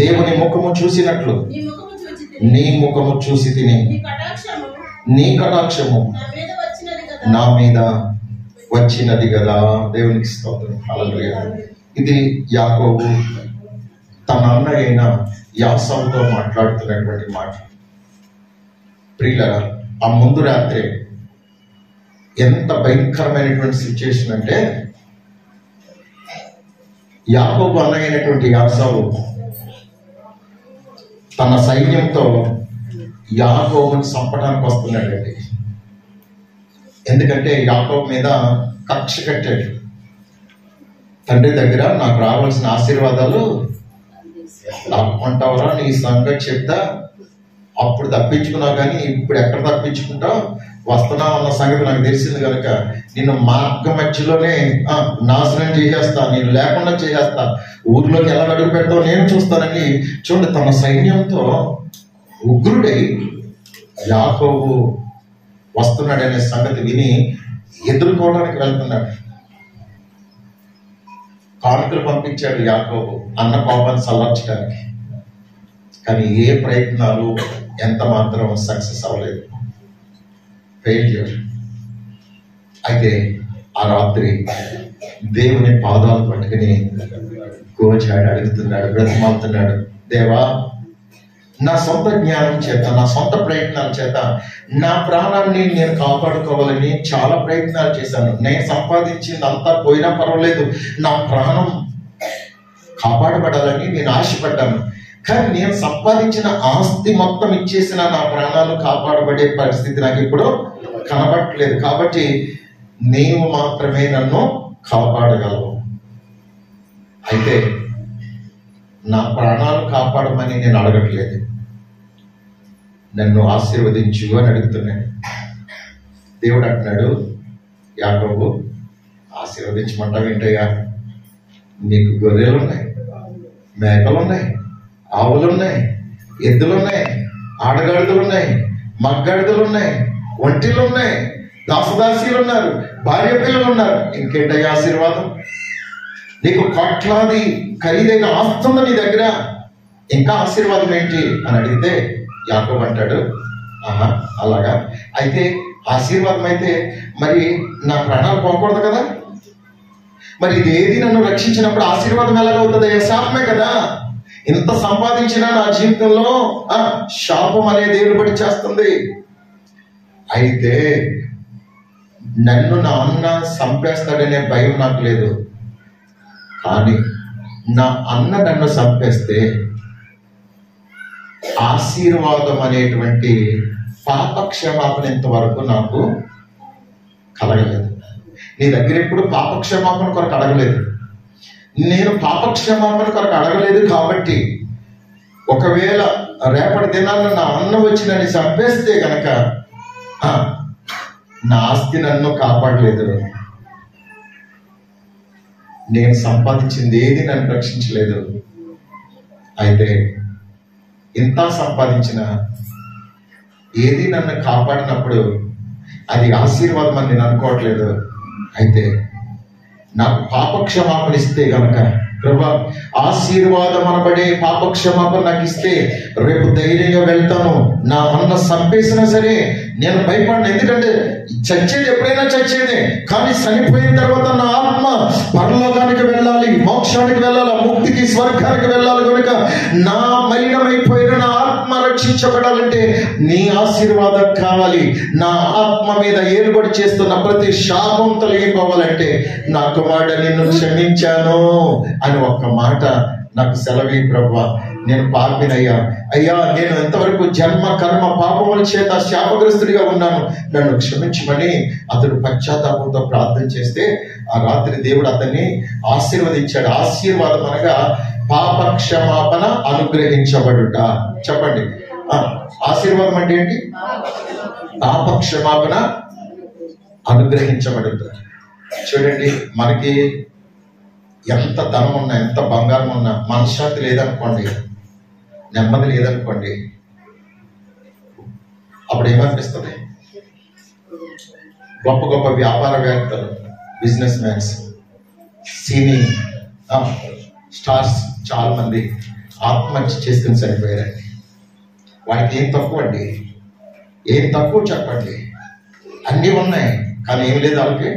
దేవుని ముఖము చూసినట్లు నీ ముఖము చూసి తిని, నీ కటాక్షము నా మీద వచ్చినది కదా. దేవునికి స్తోత్రం. హల్లెలూయా. ఇది యాకోబు తన అన్న అయిన యాసావుతో మాట్లాడుతున్నటువంటి మాట. ప్రియులారా, ఆ ముందు రాత్రే ఎంత భయంకరమైనటువంటి సిచ్యుయేషన్ అంటే, యాకోబు అన్న అయినటువంటి యాసావు తన సైన్యంతో యాకోబుని చంపడానికి వస్తున్నాడండి. ఎందుకంటే యాకోబు మీద కక్ష కట్టాడు. తండ్రి దగ్గర నాకు రావాల్సిన ఆశీర్వాదాలు లాక్కుంటావురా, నీ సంగతి చెప్తా, అప్పుడు తప్పించుకున్నావు కానీ ఇప్పుడు ఎక్కడ తప్పించుకుంటావు, వస్తున్నావు అన్న సంగతి నాకు తెలిసింది కనుక నిన్ను మార్గ మధ్యలోనే నాశనం చేసేస్తా, నేను లేకుండా చేసేస్తా, ఊర్లోకి ఎలా అడుగు పెడతావు నేను చూస్తానని. చూడండి, తన సైన్యంతో ఉగ్రుడై యాకోబు వస్తున్నాడనే సంగతి విని ఎదుర్కోవడానికి వెళ్తున్నాడు. కానుకలు పంపించాడు యాకోబు అన్న కోపాన్ని చల్లార్చడానికి. కానీ ఏ ప్రయత్నాలు ఎంత మాత్రం సక్సెస్ అవ్వలేదు, ఫెయిల్యూర్. అయితే ఆ రాత్రి దేవుని పాదాలు పట్టుకుని గోచాడు అడుగుతున్నాడు, బ్రతిమాలుతున్నాడు, దేవా నా సొంత జ్ఞానం చేత, నా సొంత ప్రయత్నాల చేత నా ప్రాణాన్ని నేను కాపాడుకోవాలని చాలా ప్రయత్నాలు చేశాను. నేను సంపాదించింది అంతా పోయినా పర్వాలేదు, నా ప్రాణం కాపాడబడాలని నేను ఆశపడ్డాను. కానీ నేను సంపాదించిన ఆస్తి మొత్తం ఇచ్చేసిన నా ప్రాణాలు కాపాడబడే పరిస్థితి నాకు ఇప్పుడు కనబడట్లేదు. కాబట్టి నీవు మాత్రమే నన్ను కాపాడగలవు. అయితే నా ప్రాణాలు కాపాడమని నేను అడగట్లేదు, నన్ను ఆశీర్వదించు అని అడుగుతున్నాను. దేవుడు అంటున్నాడు, యాకోబు ఆశీర్వదించమంటావు ఏంటయ్యా? నీకు గొర్రెలు ఉన్నాయి, మేకలు ఉన్నాయి, ఆవులు ఉన్నాయి, ఎద్దులు ఉన్నాయి, ఆడగాడిదలు ఉన్నాయి, మగ్గాడిదలు ఉన్నాయి, ఒంటిలు ఉన్నాయి, దాసదాసీలు ఉన్నారు, భార్య పిల్లలు ఉన్నారు. ఇంకేంటయ్యా ఆశీర్వాదం? నీకు కోట్లాది ఖరీదైన ఆస్తుంది నీ దగ్గర, ఇంకా ఆశీర్వాదం ఏంటి అని అడిగితే యాకోబు అంటాడు, ఆహా అలాగా, అయితే ఆశీర్వాదం అయితే మరి నా ప్రాణాలు పోకూడదు కదా, మరి ఇదేది నన్ను రక్షించినప్పుడు ఆశీర్వాదం ఎలాగవుతుంది? శాపమే కదా. ఇంత సంపాదించినా నా జీవితంలో శాపం అనేది ఏలుబడి చేస్తుంది. అయితే నన్ను నా అన్న చంపేస్తాడనే భయం నాకు లేదు, కానీ నా అన్న నన్ను చంపేస్తే ఆశీర్వాదం అనేటువంటి పాపక్షమాపణ ఇంతవరకు నాకు కలగలేదు. నీ దగ్గర ఎప్పుడు పాపక్షమాపణ కొరకు అడగలేదు, నేను పాపక్షమాపణ కొరకు అడగలేదు. కాబట్టి ఒకవేళ రేపటి దినాన నా అన్న వచ్చి నన్ను చంపేస్తే గనక నా ఆస్తి నన్ను కాపాడలేదు, నేను సంపాదించింది ఏది నన్ను రక్షించలేదు. అయితే ఇంత సంపాదించిన ఏది నన్ను కాపాడినప్పుడు అది ఆశీర్వాదం అని నేను అనుకోవట్లేదు. అయితే నాకు పాపక్షమాపణ ఇస్తే గనక, ప్రభా ఆశీర్వాదం అనబడే పాపక్షమాపణ నాకు ఇస్తే రేపు ధైర్యంగా వెళ్తాను. నా అన్న చంపేసినా సరే నేను భయపడను, ఎందుకంటే చచ్చేది ఎప్పుడైనా చచ్చేదే, కానీ చనిపోయిన తర్వాత నా ఆత్మ పరలోకానికి వెళ్ళాలి, మోక్షానికి వెళ్ళాలి, ముక్తికి స్వర్గానికి వెళ్ళాలి. కనుక నా మలినమైపోయిన నా ఆత్మ రక్షించబడాలంటే నీ ఆశీర్వాదం కావాలి. నా ఆత్మ మీద ఏలుబడి చేస్తున్న ప్రతి శాపం తొలగిపోవాలంటే నా కుమారుడు నిన్ను క్షమించాను అని ఒక్క మాట నాకు సెలవి ప్రభువా. నేను పాపినయ్యా, అయ్యా నేను ఎంతవరకు జన్మ కర్మ పాపముల చేత శాపగ్రస్తుడిగా ఉన్నాను, నన్ను క్షమించమని అతడు పశ్చాత్తాపంతో ప్రార్థన చేస్తే ఆ రాత్రి దేవుడు అతన్ని ఆశీర్వదించాడు. ఆశీర్వాదం అనగా పాప క్షమాపణ అనుగ్రహించబడుట. చెప్పండి, ఆశీర్వాదం అంటే ఏంటి? పాప క్షమాపణ అనుగ్రహించబడుట. చూడండి, మనకి ఎంత ధనం ఉన్నా, ఎంత బంగారం ఉన్నా, మనశ్శాంతి లేదనుకోండి, నెమ్మది లేదనుకోండి, అప్పుడు ఏమనిపిస్తుంది? గొప్ప గొప్ప వ్యాపారవేత్తలు, బిజినెస్ మ్యాన్స్, సినీ స్టార్స్ చాలా మంది ఆత్మహత్య చేసుకుని చనిపోయారండి. వాటికి ఏం తక్కువ అండి? ఏం తక్కువ చెప్పండి? అన్నీ ఉన్నాయి, కానీ ఏం లేదు వాళ్ళకి,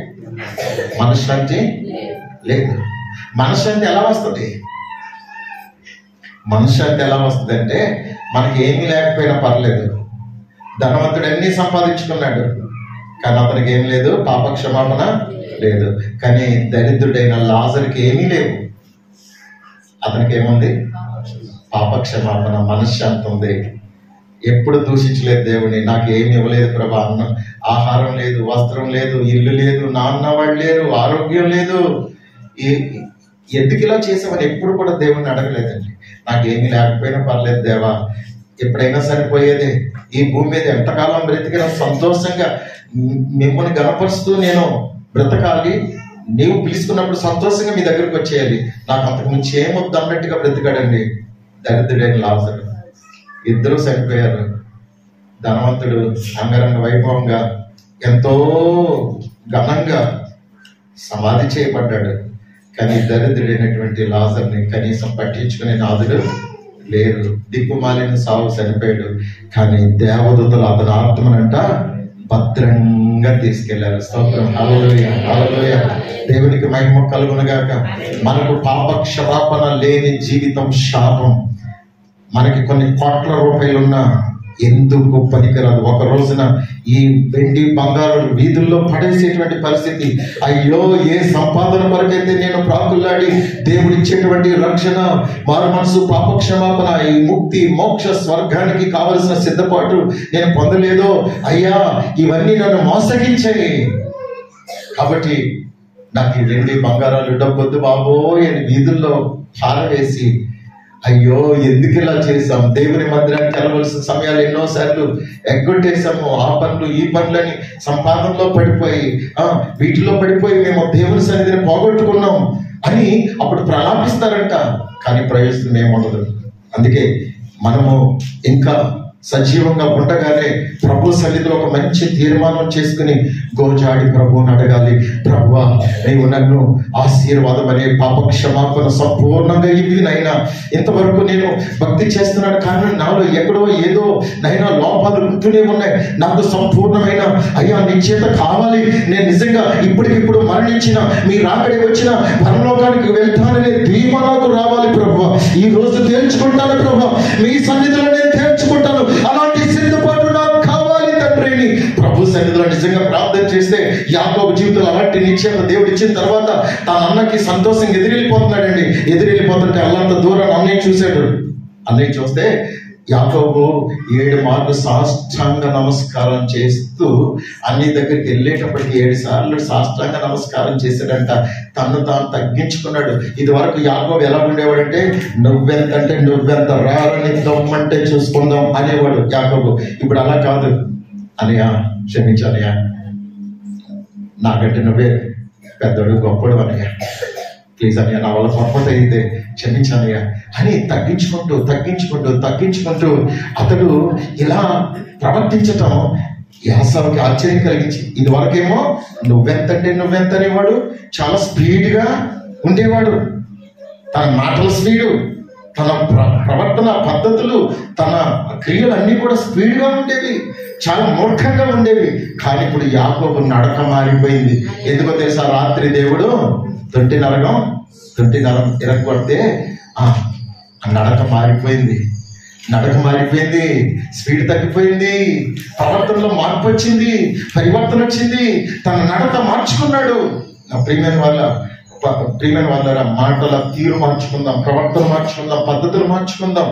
మనశ్శాంతి లేదు. మనశ్శాంతి ఎలా వస్తుంది? మనశ్శాంతి ఎలా వస్తుంది అంటే, మనకి ఏమీ లేకపోయినా పర్లేదు, ధనవంతుడు అన్ని సంపాదించుకున్నాడు కానీ అతనికి ఏం లేదు, పాపక్షమాపణ లేదు. కానీ దరిద్రుడైన లాజరుకి ఏమీ లేవు, అతనికి ఏముంది? పాపక్షమాపణ, మనశ్శాంతి ఉంది. ఎప్పుడు దూషించలేదు దేవుని, నాకు ఏమి ఇవ్వలేదు ప్రభా, అన్నం ఆహారం లేదు, వస్త్రం లేదు, ఇల్లు లేదు, నాన్న వాళ్ళు లేరు, ఆరోగ్యం లేదు, ఎందుకు ఇలా చేసామని ఎప్పుడు కూడా దేవుణ్ణి అడగలేదండి. నాకేమీ లేకపోయినా పర్లేదు దేవా, ఎప్పుడైనా సరిపోయేది. ఈ భూమి మీద ఎంతకాలం బ్రతికినా సంతోషంగా మిమ్మల్ని గణపరుస్తూ నేను బ్రతకాలి, నీవు పిలుచుకున్నప్పుడు సంతోషంగా మీ దగ్గరకు వచ్చేయాలి, నాకు అంతకు మించి ఏమొద్దు అన్నట్టుగా బ్రతికాడండి దరిద్రుడైన లాజరు. ఇద్దరు చనిపోయారు. ధనవంతుడు అంగరంగ వైభవంగా ఎంతో ఘనంగా సమాధి చేయబడ్డాడు. కానీ దరిద్రుడైనటువంటి లాజర్ని కనీసం పట్టించుకునే నాదుడు లేరు. దిక్కుమాలిన సావు చనిపోయాడు. కానీ దేవదూతలు అతని ఆత్మనంట భద్రంగా తీసుకెళ్లారు. స్తోత్రం. హల్లెలూయా, హల్లెలూయా. దేవునికి మహిమ కలుగునుగాక. మనకు పాప క్షమాపణ లేని జీవితం శాపం. మనకి కొన్ని కోట్ల రూపాయలున్నా ఎందుకు పనికిరాదు. ఒక రోజున ఈ వెండి బంగారు వీధుల్లో పడేసేటువంటి పరిస్థితి. అయ్యో, ఏ సంపాదన కొరకైతే నేను ప్రాకులాడి దేవుడిచ్చేటువంటి రక్షణ, మారు మనసు, పాప క్షమాపణ, ఈ ముక్తి, మోక్ష, స్వర్గానికి కావలసిన సిద్ధపాటు నేను పొందలేదో అయ్యా, ఇవన్నీ నన్ను మోసగించాయి. కాబట్టి నాకు ఈ వెండి బంగారాలు డబ్బొద్దు బాబోయ్ అని వీధుల్లో పారవేసి, అయ్యో ఎందుకు ఇలా చేసాం, దేవుని మందిరానికి వెళ్ళవలసిన సమయాలు ఎన్నోసార్లు ఎగ్గొట్టేసాము, ఆ పనులు ఈ పనులని సంపాదనలో పడిపోయి వీటిలో పడిపోయి మేము దేవుని సన్నిధిని పోగొట్టుకున్నాం అని అప్పుడు ప్రలాపిస్తారంట. కానీ ప్రయోజనం ఏముండదు. అందుకే మనము ఇంకా సజీవంగా ఉండగానే ప్రభు సన్నిధిలో ఒక మంచి తీర్మానం చేసుకుని గోజాడి ప్రభువుని అడగాలి. ప్రభువా, నీవు నన్ను ఆశీర్వాదం అనే పాప క్షమాపణ సంపూర్ణంగా ఇవి నైనా, ఇంతవరకు నేను భక్తి చేస్తున్నాను కానీ నాలో ఎక్కడో ఏదో నైనా లోపాలు ఉంటూనే ఉన్నాయి. నాకు సంపూర్ణమైన అయ్యా నీ చేత కావాలి. నేను నిజంగా ఇప్పటికిప్పుడు మరణించిన మీ రాకడి వచ్చిన పరలోకానికి వెళ్తాననే ధీమా నాకు రావాలి ప్రభువా. ఈ రోజు తేల్చుకుంటాను ప్రభువా, మీ సన్నిధిలో నేను తేల్చుకుంటాను. అలాంటి సిద్ధపాటు నాకు కావాలి తండ్రిని ప్రభు సన్నిధిలో నిజంగా ప్రార్థన చేస్తే యాకోబు జీవితంలో అలాంటి నిశ్చయత దేవుడు ఇచ్చిన తర్వాత తన అన్నకి సంతోషంగా ఎదురెళ్ళిపోతున్నాడండి. ఎదురెళ్ళిపోతుంటే అల్లంత దూరం అన్నయ్య చూశాడు. అన్నయ్య చూస్తే యాకోబు 7 మార్లు సాష్టాంగ నమస్కారం చేస్తూ అన్ని దగ్గరికి వెళ్ళేటప్పటికి 7 సార్లు సాష్టాంగ నమస్కారం చేశాడంట. తను తాను తగ్గించుకున్నాడు. ఇది వరకు యాకోబు ఎలా ఉండేవాడంటే, నువ్వెంతంటే నువ్వెంత, రారని దమ్మంటే చూసుకుందాం అనేవాడు యాకోబు. ఇప్పుడు అలా కాదు. అనయ్య క్షమించానయ్య, నాకంటే నువ్వే పెద్దడు గొప్పడు అనయ్య, ప్లీజ్ అన్నయ్య, నా వల్ల పొరపాటు అయితే క్షమించానయ్యా అని తగ్గించుకుంటూ తగ్గించుకుంటూ తగ్గించుకుంటూ అతడు ఇలా ప్రవర్తించటం యాసావుకి ఆశ్చర్యం కలిగించి, ఇది వరకేమో నువ్వెంతంటే నువ్వెంత అనేవాడు, చాలా స్పీడ్గా ఉండేవాడు. తన మాటల స్పీడు, తన ప్రవర్తన పద్ధతులు, తన క్రియలు అన్నీ కూడా స్పీడ్గా ఉండేవి, చాలా మూర్ఖంగా ఉండేవి. కానీ ఇప్పుడు యాకోబు నడక మారిపోయింది. ఎందుకో తెలుసా? రాత్రి దేవుడు తొంటి నరకం ఇరగొడితే ఆ నడక మారిపోయింది. నడక మారిపోయింది, స్పీడ్ తగ్గిపోయింది, ప్రవర్తనలో మార్పు వచ్చింది, పరివర్తన వచ్చింది. తన నడక మార్చుకున్నాడు. ప్రియమైన వాళ్ళ మాటల తీరు మార్చుకుందాం, ప్రవర్తన మార్చుకుందాం, పద్ధతులు మార్చుకుందాం.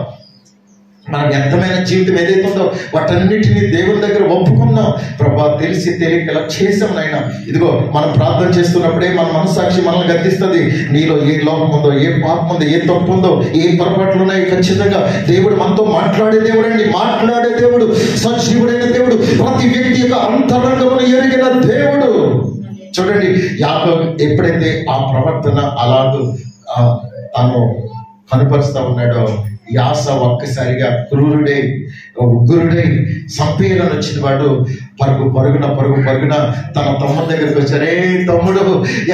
మన వ్యర్థమైన జీవితం ఏదైతే ఉందో వాటన్నిటినీ దేవుని దగ్గర ఒప్పుకుందాం. ప్రభా, తెలిసి తెలియక ఇలా చేసాం నాయన. ఇదిగో మనం ప్రార్థన చేస్తున్నప్పుడే మన మనస్సాక్షి మనల్ని గద్దిస్తుంది. నీలో ఏ లోపం ఉందో, ఏ పాపం ఉందో, ఏ తప్పు ఉందో, ఏ పొరపాట్లు ఉన్నాయి, ఖచ్చితంగా దేవుడు మనతో మాట్లాడే దేవుడు అండి. మాట్లాడే దేవుడు, సజీవుడైన దేవుడు, ప్రతి వ్యక్తి యొక్క అంతరంగమును ఎరిగిన దేవుడు. చూడండి, యాకోబు ఎప్పుడైతే ఆ ప్రవర్తన అలాగూ తాను కనుపరుస్తా ఉన్నాడో, యాస ఒక్కసారిగా క్రూరుడై ఉగ్రుడై సంపేయాలని వచ్చిన వాడు పరుగున తన తమ్ముడి దగ్గరికి వచ్చి, రే తమ్ముడు,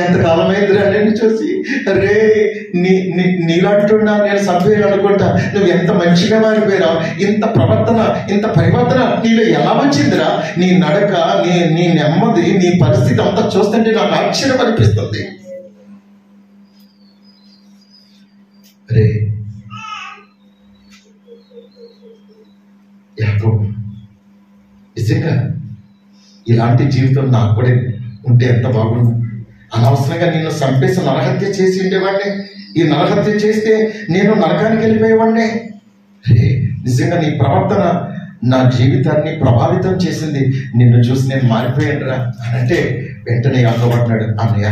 ఎంతకాలమైందిరా నేను చూసి, రే నీలాంటున్నా నేను సంపేయాలనుకుంటా, నువ్వు ఎంత మంచిగా మారిపోయావు, ఇంత ప్రవర్తన, ఇంత పరివర్తన నీలో ఎలా వచ్చిందిరా? నీ నడక, నీ నెమ్మది, నీ పరిస్థితి అంతా చూస్తుంటే నాకు ఆశ్చర్యం అనిపిస్తుంది. రే యాకోబు, నిజంగా ఇలాంటి జీవితం నాకు కూడా ఉంటే ఎంత బాగుండు. అనవసరంగా నిన్ను చంపేసి నరహత్య చేసి ఉండేవాడిని. ఈ నరహత్య చేస్తే నేను నరకానికి వెళ్ళిపోయేవాడిని. నిజంగా నీ ప్రవర్తన నా జీవితాన్ని ప్రభావితం చేసింది. నిన్ను చూసి నేను మారిపోయాను రా అని అంటే వెంటనే యాకోబు అంటున్నాడు, అన్నయ్య,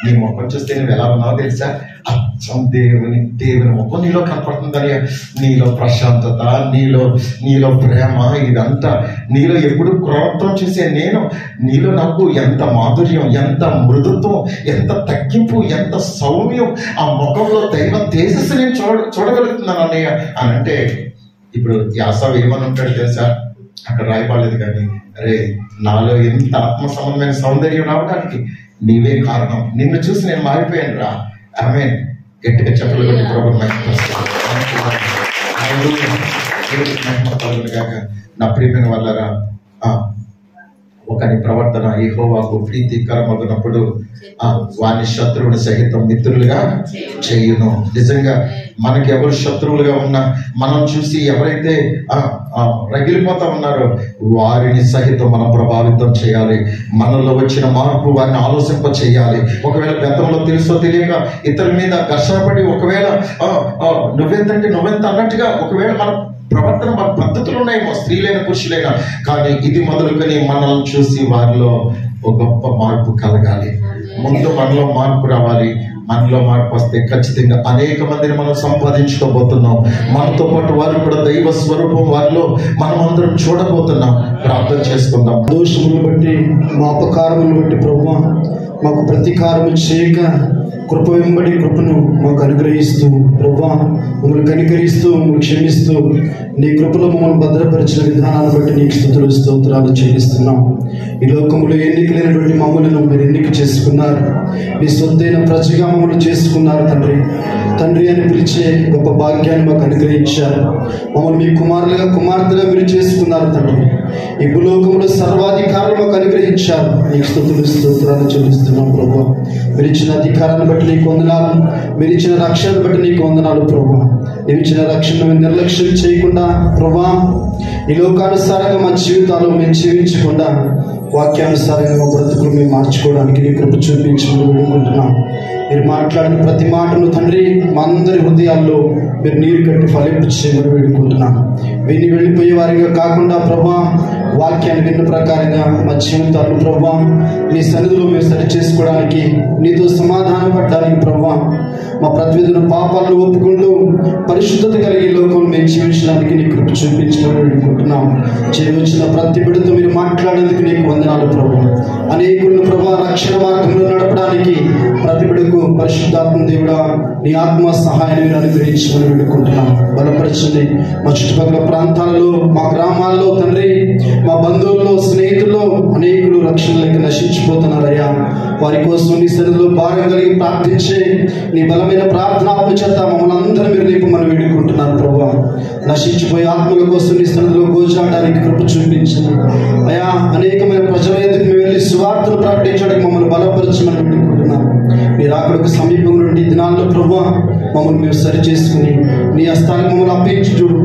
నీ ముఖం చూస్తే నువ్వు ఎలా ఉన్నావో తెలుసా? అచ్చం దేవుని ముఖం నీలో కనపడుతుందన్నయ్య. నీలో ప్రశాంతత, నీలో ప్రేమ, ఇదంతా నీలో ఎప్పుడు క్రౌత్వం చూసే నేను, నీలో నాకు ఎంత మాధుర్యం, ఎంత మృదుత్వం, ఎంత తగ్గింపు, ఎంత సౌమ్యం, ఆ ముఖంలో దైవ తేజస్సు నేను చూడగలుగుతున్నాను అన్నయ్య అని అంటే, ఇప్పుడు యాసావు ఏమని ఉంటాడు తెలుసా? అక్కడ రాయబాలేదు కానీ, అరే నాలో ఎంత ఆత్మ సంబంధమైన సౌందర్యం రావడానికి నీవే కారణం, నిన్ను చూసి నేను మారిపోయాను రా ఆమేన్. గట్టిగా చెప్పలు కొట్టి ప్రభువుని మహిమపరుస్తాం. నా ప్రియమైన వాళ్ళరా, ఒకరి ప్రవర్తన యెహోవాకు ప్రీతికరమగునప్పుడు వాని శత్రువుని సహితం మిత్రులుగా చేయును. నిజంగా మనకి ఎవరు శత్రువులుగా ఉన్నా, మనం చూసి ఎవరైతే రగిలిపోతా ఉన్నారో వారిని సహితం మనం ప్రభావితం చేయాలి. మనలో వచ్చిన మార్పు వారిని ఆలోచింప చేయాలి. ఒకవేళ గతంలో తెలుసో తెలియక ఇతరుల మీద ఘర్షణపడి, ఒకవేళ నువ్వెంత అన్నట్టుగా ఒకవేళ మన ప్రవర్తన, మన పద్ధతులు ఉన్నాయేమో, స్త్రీలైన పురుషులైనా, కానీ ఇది మొదలుకొని మనల్ని చూసి వారిలో ఒక గొప్ప మార్పు కలగాలి. ముందు మనలో మార్పు రావాలి. మనలో మార్పు వస్తే ఖచ్చితంగా అనేక మందిని మనం సంపాదించుకోబోతున్నాం. మనతో పాటు వారు కూడా దైవ స్వరూపం వారిలో మనం అందరం చూడబోతున్నాం. ప్రార్థన చేసుకుందాం.
దోషములను బట్టి, మా అపకారములను బట్టి ప్రభువా మాకు ప్రతీకారము చేయక కృప వెంబడి కృపను మాకు అనుగ్రహిస్తూ ప్రభువా మమ్మల్ని కనికరిస్తూ మమ్మల్ని క్షమిస్తూ నీ కృపలో మమ్మల్ని భద్రపరిచిన విధానాన్ని బట్టి నీకు స్తుతులు స్తోత్రాలు చెల్లిస్తున్నాం. ఈ లోకంలో ఎన్నికలైనటువంటి మమ్మల్ని మీరు ఎన్నిక చేసుకున్నారు. మీ సొత్తైన ప్రజగా మమ్మల్ని చేసుకున్నారు తండ్రి. తండ్రి అని పిలిచే గొప్ప భాగ్యాన్ని మాకు అనుగ్రహించారు. మమ్మల్ని మీ కుమారులుగా కుమార్తెగా మీరు చేసుకున్నారు తండ్రి. ఈ భూలోకంలో సర్వాధికారులు మాకు అనుగ్రహించారు. నీకు స్తుతులు స్తోత్రాలు చెల్లిస్తున్నాం ప్రభువా. మీరు ఇచ్చిన అధికారాన్ని బట్టి నీకు వందనాలు. మీరు ఇచ్చిన రక్షణను బట్టి నీకు వందనాలు ప్రభువా. మీరు ఇచ్చిన రక్షణ నిర్లక్ష్యం చేయకుండా ప్రభువా, ఈ లోకానుసారంగా మా జీవితాలు మేము జీవించకుండా వాక్యానుసారంగా మా బ్రతుకులు మేము మార్చుకోవడానికి నీ కృప చూపించమని వేడుకుంటున్నాం. మీరు మాట్లాడిన ప్రతి మాటను తండ్రి మా అందరి హృదయాల్లో మీరు నీరు కట్టి ఫలింపు చేయమని వేడుకుంటున్నాం. విని వెళ్ళిపోయే వారిగా కాకుండా ప్రభా, వాక్యాన్ని విన్న ప్రకారంగా మా జీవితాలను ప్రభా మీ సన్నిధిలో మేము సరి చేసుకోవడానికి, నీతో సమాధానం పడడానికి ప్రభా, మా ప్రతివిధుల పాపాలను ఒప్పుకుంటూ పరిశుద్ధత కలిగి లోకంలో మేము జీవించడానికి నీ కృప చూపించమని వేడుకుంటున్నాం. చేయవచ్చిన ప్రతి బిడ్డతో మీరు మాట్లాడేందుకు నీకు వందనాలు ప్రభా. అనేకులను ప్రభా రక్షణ మార్గంలో నడపడానికి ప్రతి బిడ్డకు పరిశుద్ధాత్మ దేవుడా నీ ఆత్మ సహాయాన్ని మీరు అనుగ్రహించమని వేడుకుంటున్నాం. బలపరచండి. మా చుట్టుపక్కల ప్రాంతాలలో, మా గ్రామాల్లో తండ్రి, మా బంధువుల్లో, స్నేహితుల్లో అనేకులు రక్షణలేక నశించిపోతున్నారయ్యా. వారి కోసం నీ సన్నిధిలో భారం కలిగి ప్రార్థించే నీ బలమైన ప్రార్థనాత్మ చేత మమ్మల్ని అందరూ మీరు నింపమని వేడుకుంటున్నారు ప్రభా. నశించిపోయే ఆత్మల కోసం నీ సన్నిధిలో గోజాడడానికి కృప చూపించండి అయ్యా. అనేకమైన ప్రజల ఎదుగు మేము వెళ్ళి సువార్తను ప్రకటించడానికి మమ్మల్ని బలపరచమని వేడుకుంటున్నాం. మీరు అక్కడికి సమీపం నుండి దినాల్లో ప్రభా మమ్మల్ని మేము సరి చేసుకుని నీ హస్తానికి మమ్మల్ని అప్పగించి చూడు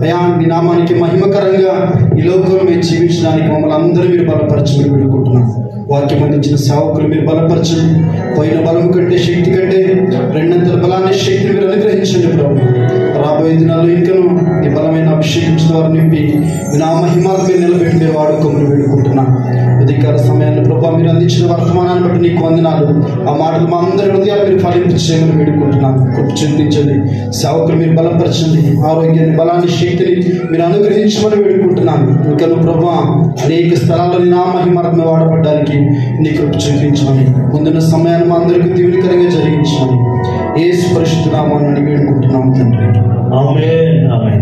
అయ్యా. నీ నామానికి మహిమకరంగా ఈ లోకంలో మేము జీవించడానికి మమ్మల్ని అందరూ మీరు బలపరచమని వేడుకుంటున్నాం. వాక్యం అందించిన సేవకులు మీరు బలపరచండి. పోయిన బలం కంటే, శక్తి కంటే రెండంతల బలాన్ని, శక్తిని మీరు అనుగ్రహించండి ప్రభు. రాబోయే దినాల్లో ఇంకను ఈ బలమైన అభిషేకించిన వారు నింపి నా మహిమాలు మీరు నిలబెట్టి మీరు వాడుకోమని వేడుకుంటున్నాం. అధికార సమయాన్ని ప్రభావ మీరు అందించిన వర్తమానాన్ని బట్టి నీకు వందనాలు. ఆ మాటలు మా అందరి హృదయాలు మీరు ఫలింపు చేయమని వేడుకుంటున్నాం. కృప చూపించండి. సేవకులు మీరు బలపరచండి. ఆరోగ్యాన్ని, బలాన్ని, శక్తిని మీరు అనుగ్రహించమని వేడుకుంటున్నాను. ఇంకా ప్రభావ అనేక స్థలాల్లో నా మహిమాత్మ వాడబడ్డానికి నీ కృప చూపించమని, ముందున్న సమయాన్ని మా అందరికీ దీవెనకరంగా జరిగించమని యేసు పరిశుద్ధ నామమున వేడుకుంటున్నాము తండ్రి. ఆమేన్. ఆమేన్.